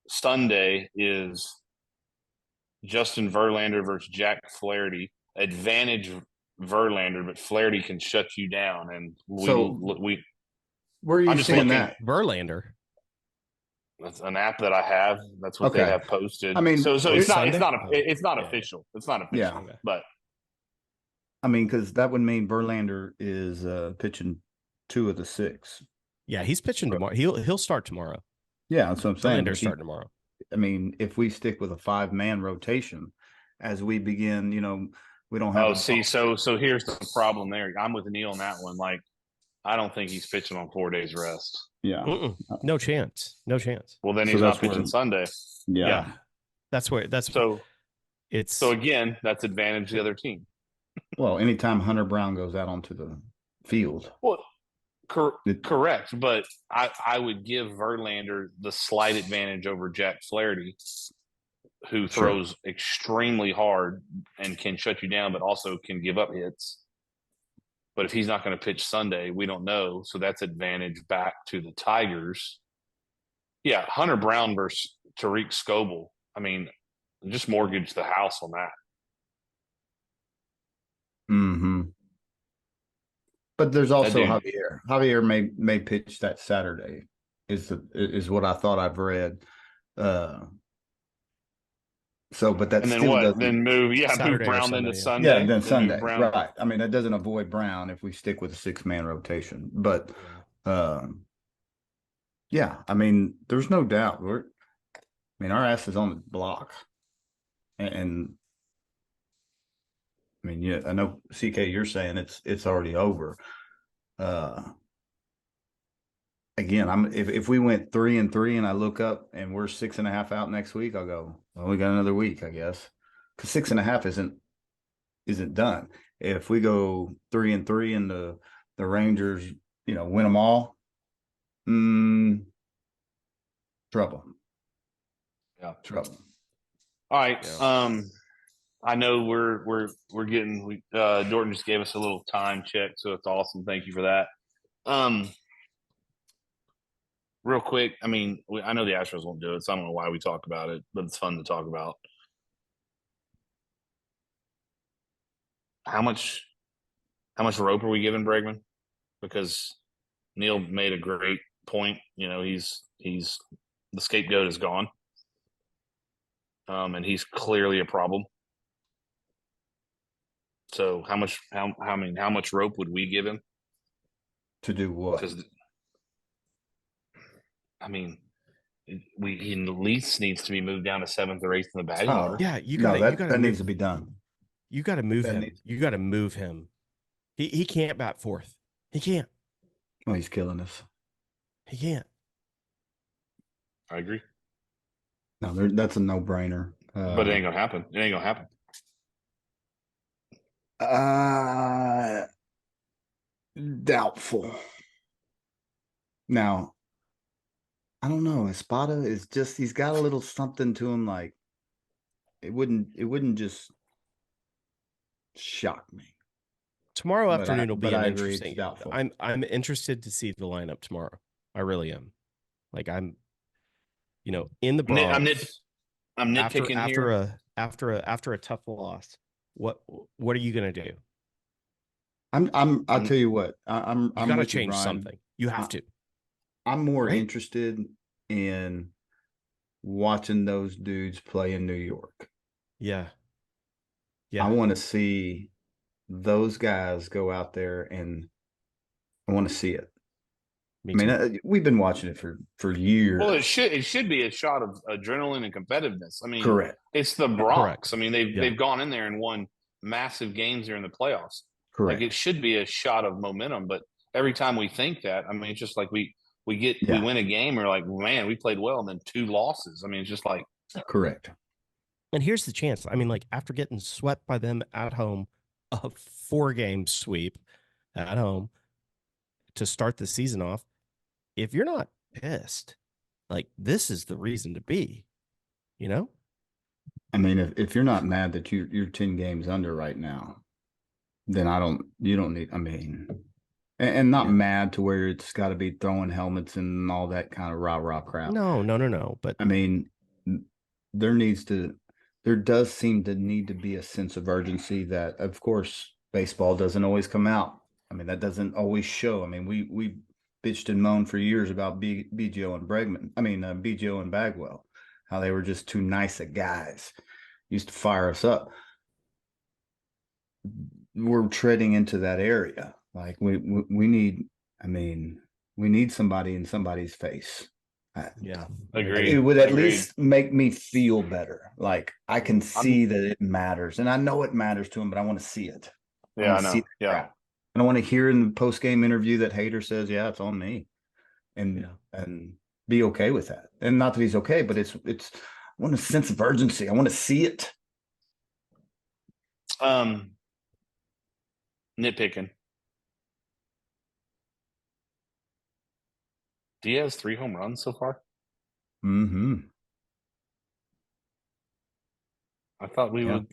Sunday is Justin Verlander versus Jack Flaherty. Advantage Verlander, but Flaherty can shut you down. And where are you seeing that? Verlander. That's an app that I have. That's what they have posted. I mean, so it's not official. It's not official. Yeah. But I mean, because that would mean Verlander is pitching 2 of the 6. Yeah, he's pitching tomorrow. He'll start tomorrow. Yeah, that's what I'm saying. Verlander's starting tomorrow. I mean, if we stick with a 5-man rotation as we begin, we don't have. So here's the problem there. I'm with Neil on that one. Like, I don't think he's pitching on 4 days rest. Yeah, no chance. Well, then he's not pitching Sunday. Yeah. So again, that's advantage the other team. Well, anytime Hunter Brown goes out onto the field. Well, correct, but I would give Verlander the slight advantage over Jack Flaherty, who throws extremely hard and can shut you down, but also can give up hits. But if he's not going to pitch Sunday, we don't know. So that's advantage back to the Tigers. Yeah, Hunter Brown versus Tariq Skubal. I mean, just mortgage the house on that. Mm-hmm. But there's also Javier. Javier may pitch that Saturday, is what I thought I've read. But that still doesn't. Then move Brown into Sunday. Yeah, then Sunday. Right. I mean, that doesn't avoid Brown if we stick with a 6-man rotation. But Yeah, I mean, there's no doubt. Our ass is on the block, and I mean, yeah, I know CK, you're saying it's already over. Uh, Again, if we went 3-3 and I look up and we're 6.5 out next week, I'll go, well, we got another week, I guess, because 6.5 isn't done. If we go 3-3 and the Rangers, win them all, trouble. Yeah. Trouble. All right. Yeah. I know we're getting Dorton just gave us a little time check, so it's awesome. Thank you for that. Real quick, I mean, I know the Astros won't do it, so I don't know why we talk about it, but it's fun to talk about. How much rope are we giving Bregman? Because Neil made a great point. He's the scapegoat is gone, and he's clearly a problem. So how much rope would we give him To do what? Because I mean, he at least needs to be moved down to 7th or 8th in the batting order. Yeah, that needs to be done. You got to move him. You got to move him. He can't bat 4th. He can't. Well, he's killing us. He can't. I agree. No, that's a no-brainer. But it ain't gonna happen. It ain't gonna happen. Doubtful. Now, I don't know. Espada is just, he's got a little something to him. Like it wouldn't just shock me. Tomorrow afternoon will be an interesting. Doubtful. I'm interested to see the lineup tomorrow. I really am. Like I'm, in the Bronx. I'm nitpicking after a tough loss. What are you gonna do? I'll tell you what. I'm gotta change something. You have to. I'm more interested in watching those dudes play in New York. Yeah. I want to see those guys go out there, and I want to see it. We've been watching it for years. Well, it should be a shot of adrenaline and competitiveness. I mean, correct. It's the Bronx. Correct. I mean, they've gone in there and won massive games during the playoffs. Correct. Like it should be a shot of momentum, but every time we think that, I mean, it's just like we win a game, and we're like, man, we played well, and then 2 losses. I mean, it's just like correct. And here's the chance. I mean, like after getting swept by them at home, a 4-game sweep at home to start the season off, if you're not pissed, like this is the reason to be, I mean, if you're not mad that you're 10 games under right now, then you don't need, I mean, and not mad to where it's got to be throwing helmets and all that kind of rah crap. No. But I mean, there does seem to need to be a sense of urgency that, of course, baseball doesn't always come out. I mean, that doesn't always show. I mean, we bitched and moaned for years about BGO and Bregman. I mean, BGO and Bagwell, how they were just too nice of guys. Used to fire us up. We're treading into that area. Like we need. I mean, we need somebody in somebody's face. Agreed. It would at least make me feel better. Like I can see that it matters, and I know it matters to him, but I want to see it. Yeah, I know. Yeah. I don't want to hear in the post-game interview that Hader says, yeah, it's on me. And be okay with that. And not that he's okay, but it's I want a sense of urgency. I want to see it. Nitpicking. Diaz 3 home runs so far. Mm-hmm. I thought we would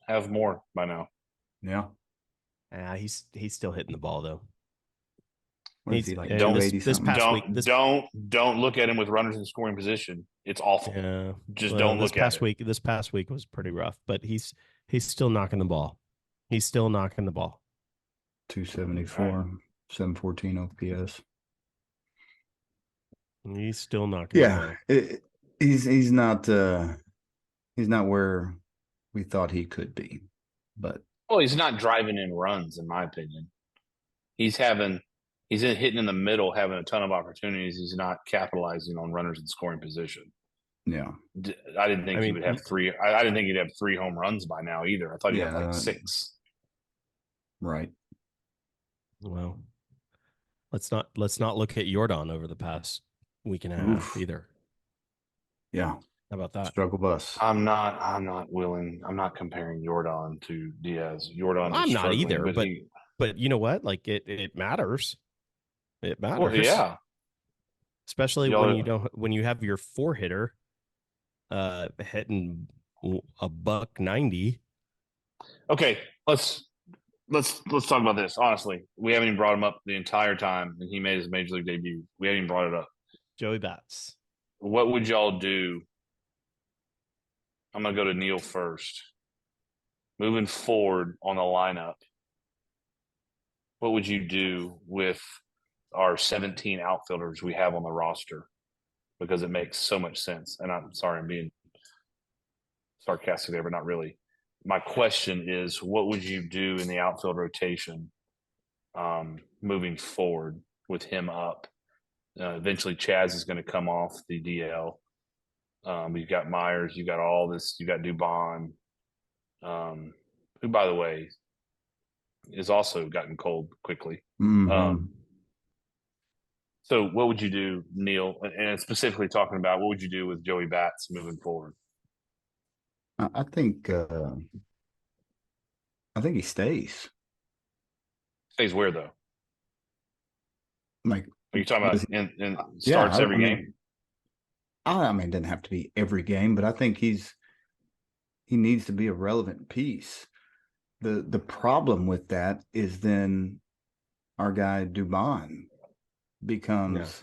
have more by now. Yeah. He's still hitting the ball though. He's like this past week. Don't look at him with runners in scoring position. It's awful. Yeah. Just don't look at it. This past week was pretty rough, but he's still knocking the ball. He's still knocking the ball. 274, right. 714 OPS. He's still knocking the ball. He's not where we thought he could be. But well, he's not driving in runs, in my opinion. He's having hitting in the middle, having a ton of opportunities. He's not capitalizing on runners in scoring position. Yeah. I didn't I think he mean, would have three. I didn't think he'd have 3 home runs by now either. I thought he'd have like Yeah. 6. Right. well, let's not look at Jordan over the past week and a half Oof. either. Yeah. How about that? Struggle bus. I'm not willing. I'm not comparing Jordan to Diaz. Jordan is I'm not struggling, either, but but you know what? Like it matters. It well, matters. yeah. Especially Y'all, when you have your 4-hitter hitting a $190. okay. Let's talk about this honestly. We haven't even brought him up the entire time, and he made his major league debut. We haven't even brought it up. Joey Bats. What would y'all do? I'm gonna go to Neil first. Moving forward on the lineup, what would you do with our 17 outfielders we have on the roster? Because it makes so much sense. And I'm sorry, I'm being sarcastic there, but not really. My question is, what would you do in the outfield rotation moving forward with him up? Eventually, Chaz is going to come off the DL. You've got Myers, you got all this, you got Dubon, who, by the way, is also gotten cold quickly. Mm-hmm. So, what would you do, Neil? And specifically talking about what would you do with Joey Bats moving forward? I think he stays. Stays where though? Like, Are you talking about does in yeah, starts every I game? mean, I mean, it doesn't have to be every game, but I think he needs to be a relevant piece. The problem with that is then our guy Dubon becomes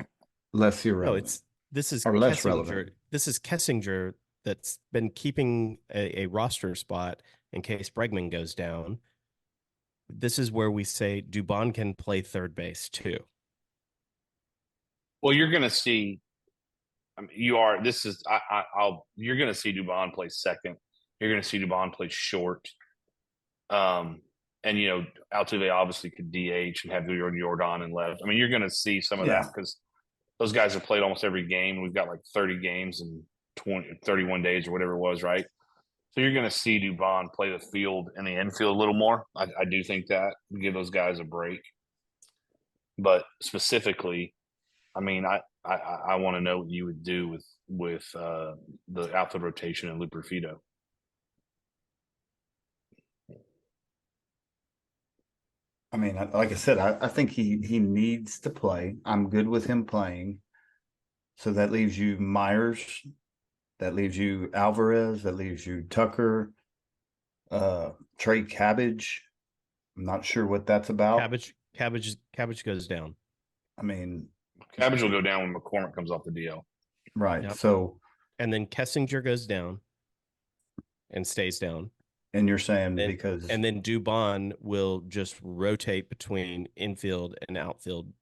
less No, irrelevant this is or less Kessinger. relevant. This is Kessinger that's been keeping a roster spot in case Bregman goes down. This is where we say Dubon can play third base too. Well, you're going to see. I mean, you are. This is. I'll. You're going to see Dubon play second. You're going to see Dubon play short. Um, and Altuve obviously could DH and have Jordan and left. I mean, you're going to see some of that Yeah. because those guys have played almost every game. We've got like 30 games in 31 days or whatever it was, right? So you're going to see Dubon play the field and the infield a little more. I do think that give those guys a break. But specifically, I mean, I want to know what you would do with the outfield rotation and Lupe Fido. I mean, like I said, I think he needs to play. I'm good with him playing. So that leaves you Myers, that leaves you Alvarez, that leaves you Tucker, Trey Cabbage. I'm not sure what that's about. Cabbage goes down. I mean, Cabbage will go down when McCormick comes off the DL. right. Yep. So, and then Kessinger goes down and stays down. and you're saying and then Dubon will just rotate between infield and outfield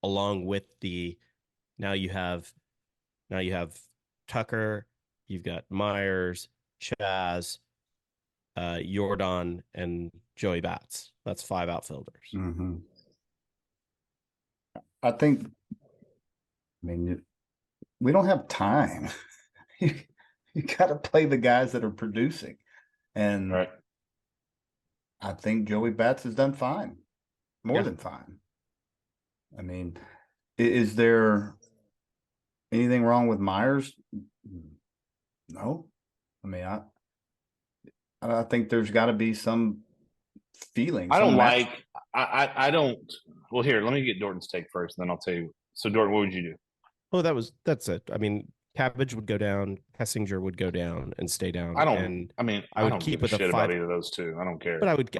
along with now you have Tucker, you've got Myers, Chaz, Jordan, and Joey Bats. That's 5 outfielders. Mm-hmm. I think, I mean, we don't have time. you got to play the guys that are producing. And right. I think Joey Bats has done fine, more than fine. I mean, is there anything wrong with Myers? No. I mean, I think there's got to be some feeling. I don't like. I don't. Well, here, let me get Dorton's take first, and then I'll tell you. So, Dorton, what would you do? Oh, that's it. I mean, Cabbage would go down, Kessinger would go down and stay down. I don't. And I mean, I would don't keep give with a shit 5 about either of those two. I don't care. But I would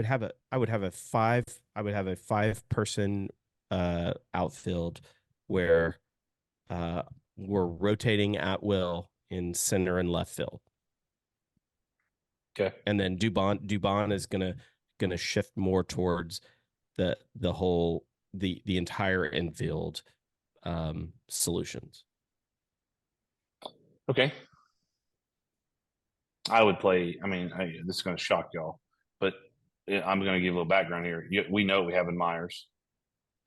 have a 5-person outfield where we're rotating at will in center and left field. Okay. And then Dubon is gonna shift more towards the entire infield solutions. Okay. I would play. I mean, this is going to shock y'all, but I'm going to give a little background here. We know we have in Myers.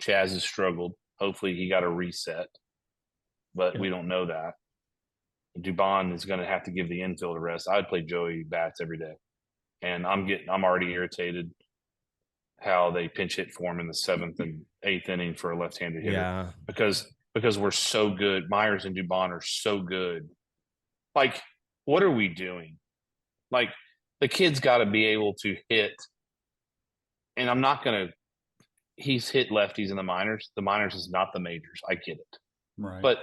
Chaz has struggled. Hopefully he got a reset, but we don't know that. Dubon is going to have to give the infield a rest. I'd play Joey Bats every day, and I'm already irritated how they pinch hit for him in the 7th and 8th inning for a left-handed hitter. Yeah. Because we're so good. Myers and Dubon are so good. Like, what are we doing? Like, the kid's got to be able to hit. And I'm not going to – he's hit lefties in the minors. The minors is not the majors. I get it. Right. But,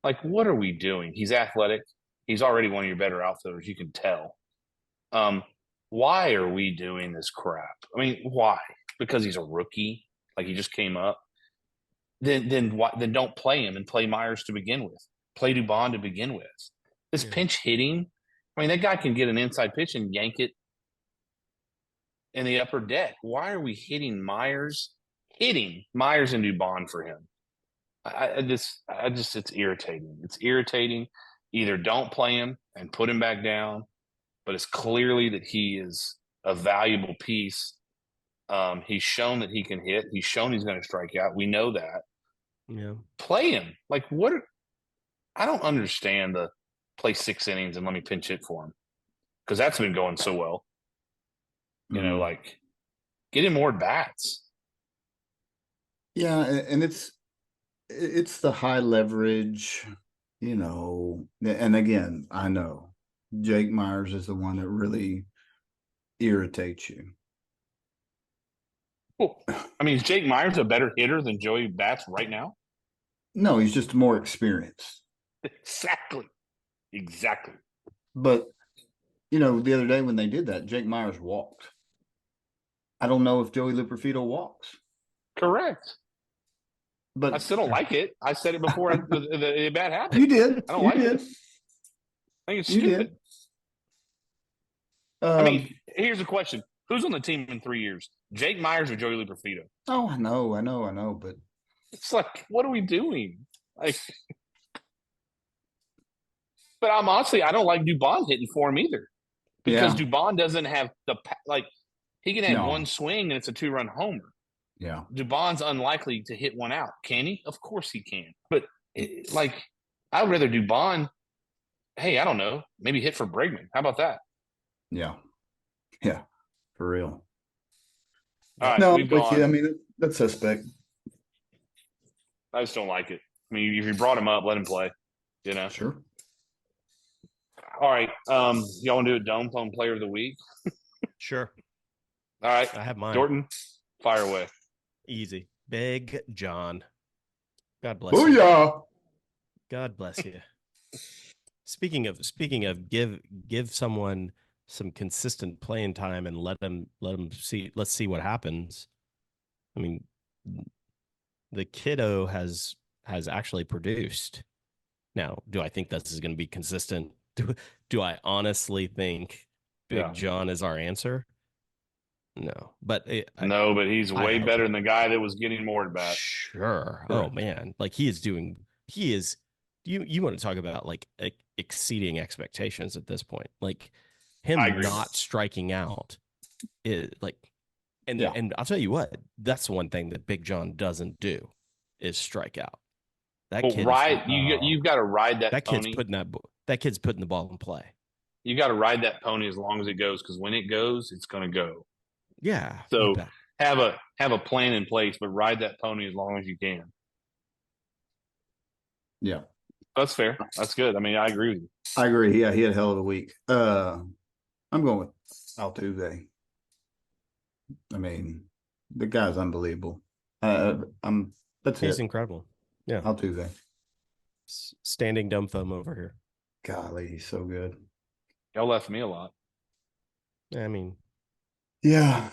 like, what are we doing? He's athletic. He's already one of your better outfielders. You can tell. Why are we doing this crap? I mean, why? Because he's a rookie, like he just came up. Then don't play him and play Myers to begin with. Play Dubon to begin with. This pinch hitting, I mean, that guy can get an inside pitch and yank it in the upper deck. Why are we hitting Myers and Dubon for him? I just it's irritating. It's irritating. Either don't play him and put him back down, but it's clearly that he is a valuable piece. He's shown that he can hit. He's shown he's going to strike out. We know that. Yeah. Play him. Like, what? I don't understand the play 6 innings and let me pinch hit for him, because that's been going so well. You know, like, get him more bats. Yeah, and it's the high leverage, you know. And again, I know Jake Myers is the one that really irritates you. Well, I mean, is Jake Myers a better hitter than Joey Bats right now? No, he's just more experienced. Exactly. But, you know, the other day when they did that, Jake Myers walked. I don't know if Joey Luperfido walks. Correct. But I still don't like it. I said it before the bad happened. You did. I don't like it. I think it's stupid. I mean, here's a question. Who's on the team in 3 years? Jake Myers or Joey Luperfido? Oh, I know. But it's like, what are we doing? Like, but I'm honestly, I don't like Dubon hitting for him either, because Dubon doesn't have he can have one swing and it's a 2-run homer. Yeah. Dubon's unlikely to hit one out. Can he? Of course he can. But I would rather Dubon, hey, I don't know, maybe hit for Bregman. How about that? Yeah. Yeah. For real. All right, no, with you. I mean, that's suspect. I just don't like it. I mean, if you brought him up, let him play. You know? Sure. All right. Y'all want to do a Dome Phone Player of the Week? Sure. All right. I have mine. Jordan, fire away. Easy. Big John. God bless you. Booyah. God bless you. Speaking of give someone some consistent playing time and let them see. Let's see what happens. I mean, the kiddo has actually produced. Now, do I think this is going to be consistent? Do I honestly think Big John is our answer? No, but but he's way better than the guy that was getting more at bat. Sure. Oh man, like he is. You want to talk about like exceeding expectations at this point? Like him not striking out is like, and I'll tell you what, that's one thing that Big John doesn't do is strike out. That kid, you've got to ride that pony. Kid's putting the ball in play. You got to ride that pony as long as it goes, because when it goes, it's going to go. Yeah. So have a plan in place, but ride that pony as long as you can. Yeah. That's fair. That's good. I mean, I agree with you. I agree. Yeah, he had a hell of a week. I'm going with Altuve. I mean, the guy's unbelievable. He's incredible. Yeah. Altuve. Standing dumb foam over here. Golly, he's so good. Y'all left me a lot. I mean, yeah.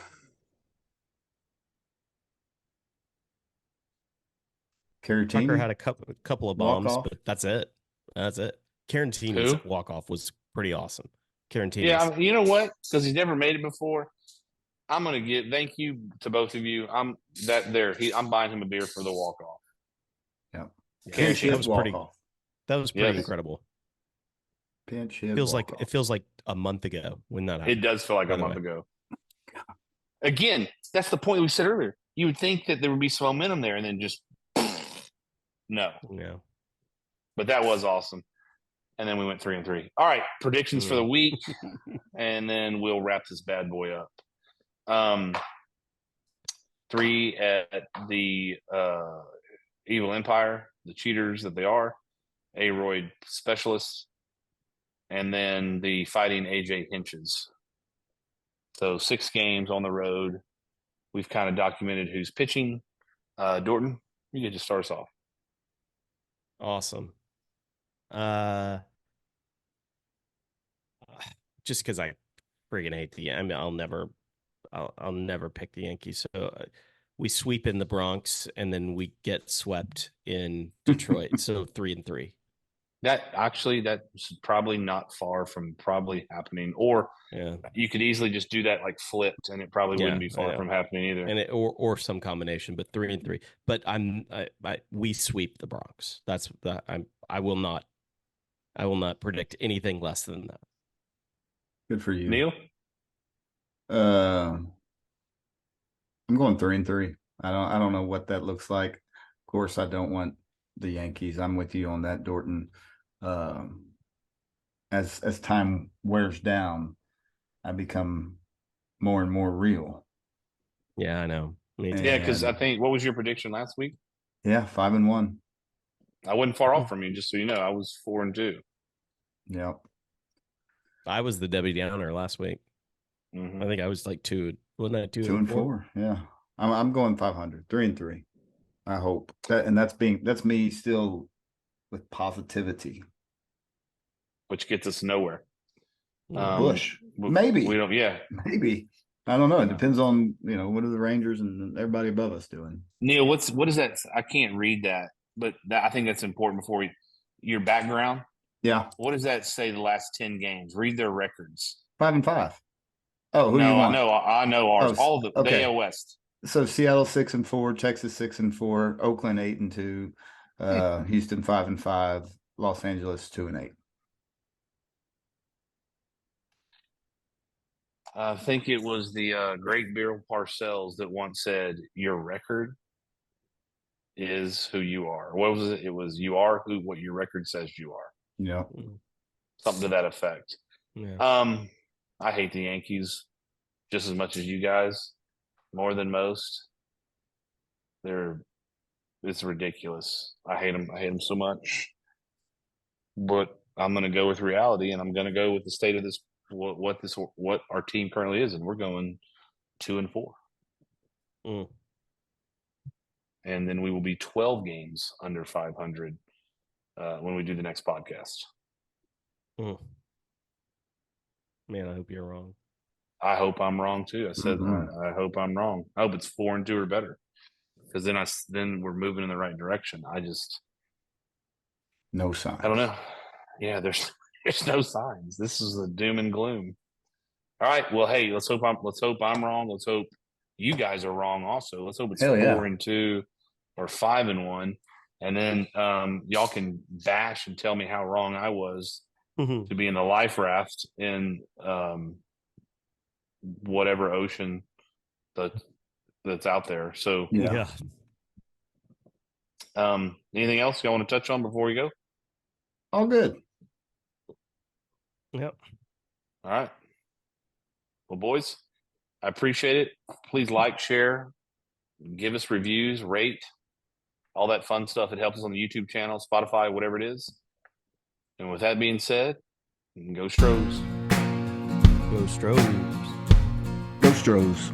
Tucker had a couple of bombs, but that's it. Caratini's walk-off was pretty awesome. Caratini. Yeah, you know what? Because he's never made it before. I'm going to give thank you to both of you. I'm buying him a beer for the walk-off. Yeah. That was pretty incredible. Pinch hit. It feels like a month ago when that happened. It does feel like a month ago. Again, that's the point we said earlier. you would think that there would be some momentum there, and then just no. No. But that was awesome. And then we went 3-3. All right, predictions for the week, and then we'll wrap this bad boy up. 3 at the Evil Empire, the cheaters that they are, Aroid Specialists, and then the Fighting AJ Hinches. So 6 games on the road. We've kind of documented who's pitching. Dorton, you get to start us off. Awesome. Just because I friggin' hate I'll never pick the Yankees. So we sweep in the Bronx, and then we get swept in Detroit. So 3-3. That's probably not far from probably happening, or you could easily just do that like flipped, and it probably wouldn't be far from happening either. And or some combination, but 3-3. But we sweep the Bronx. I will not predict anything less than that. Good for you, Neil. I'm going 3-3. I don't know what that looks like. Of course, I don't want the Yankees. I'm with you on that, Dorton. As time wears down, I become more and more real. Yeah, I know. Yeah, because I think, what was your prediction last week? Yeah, 5-1. I wasn't far off from you, just so you know. I was 4-2. Yeah. I was the Debbie Downer last week. Mm-hmm. I think I was like 2. Wasn't I 2-4? Yeah. I'm going 500. 3-3. I hope that's me still with positivity, which gets us nowhere. Bush, maybe we don't. Yeah, maybe. I don't know. It depends on what are the Rangers and everybody above us doing. Neil, what is that? I can't read that, but I think that's important before your background. Yeah. What does that say? The last 10 games. Read their records. 5-5. Oh, who no, do you want? I know ours. All of the AL West. So Seattle 6-4, Texas 6-4, Oakland 8-2, Houston 5-5, Los Angeles 2-8. I think it was the great Bill Parcells that once said, "Your record is who you are." What was it? It was, "You are what your record says you are." Yeah, something to that effect. Yeah. I hate the Yankees just as much as you guys, more than most. It's ridiculous. I hate them. I hate them so much. But I'm going to go with reality, and I'm going to go with the state of this. What our team currently is, and we're going 2-4. And then we will be 12 games under 500 when we do the next podcast. Man, I hope you're wrong. I hope I'm wrong too. I said I hope I'm wrong. I hope it's 4-2 or better, because then we're moving in the right direction. No signs. I don't know. Yeah, there's no signs. This is the doom and gloom. All right. Well, hey, let's hope I'm wrong. Let's hope you guys are wrong also. Let's hope it's 4-2 or 5-1, and then y'all can bash and tell me how wrong I was to be in the life raft in whatever ocean that's out there. So yeah. Anything else y'all want to touch on before we go? All good. Yep. All right. Well, boys, I appreciate it. Please like, share, give us reviews, rate, all that fun stuff. It helps us on the YouTube channel, Spotify, whatever it is. And with that being said, go Stros. Go Stros. Go Stros.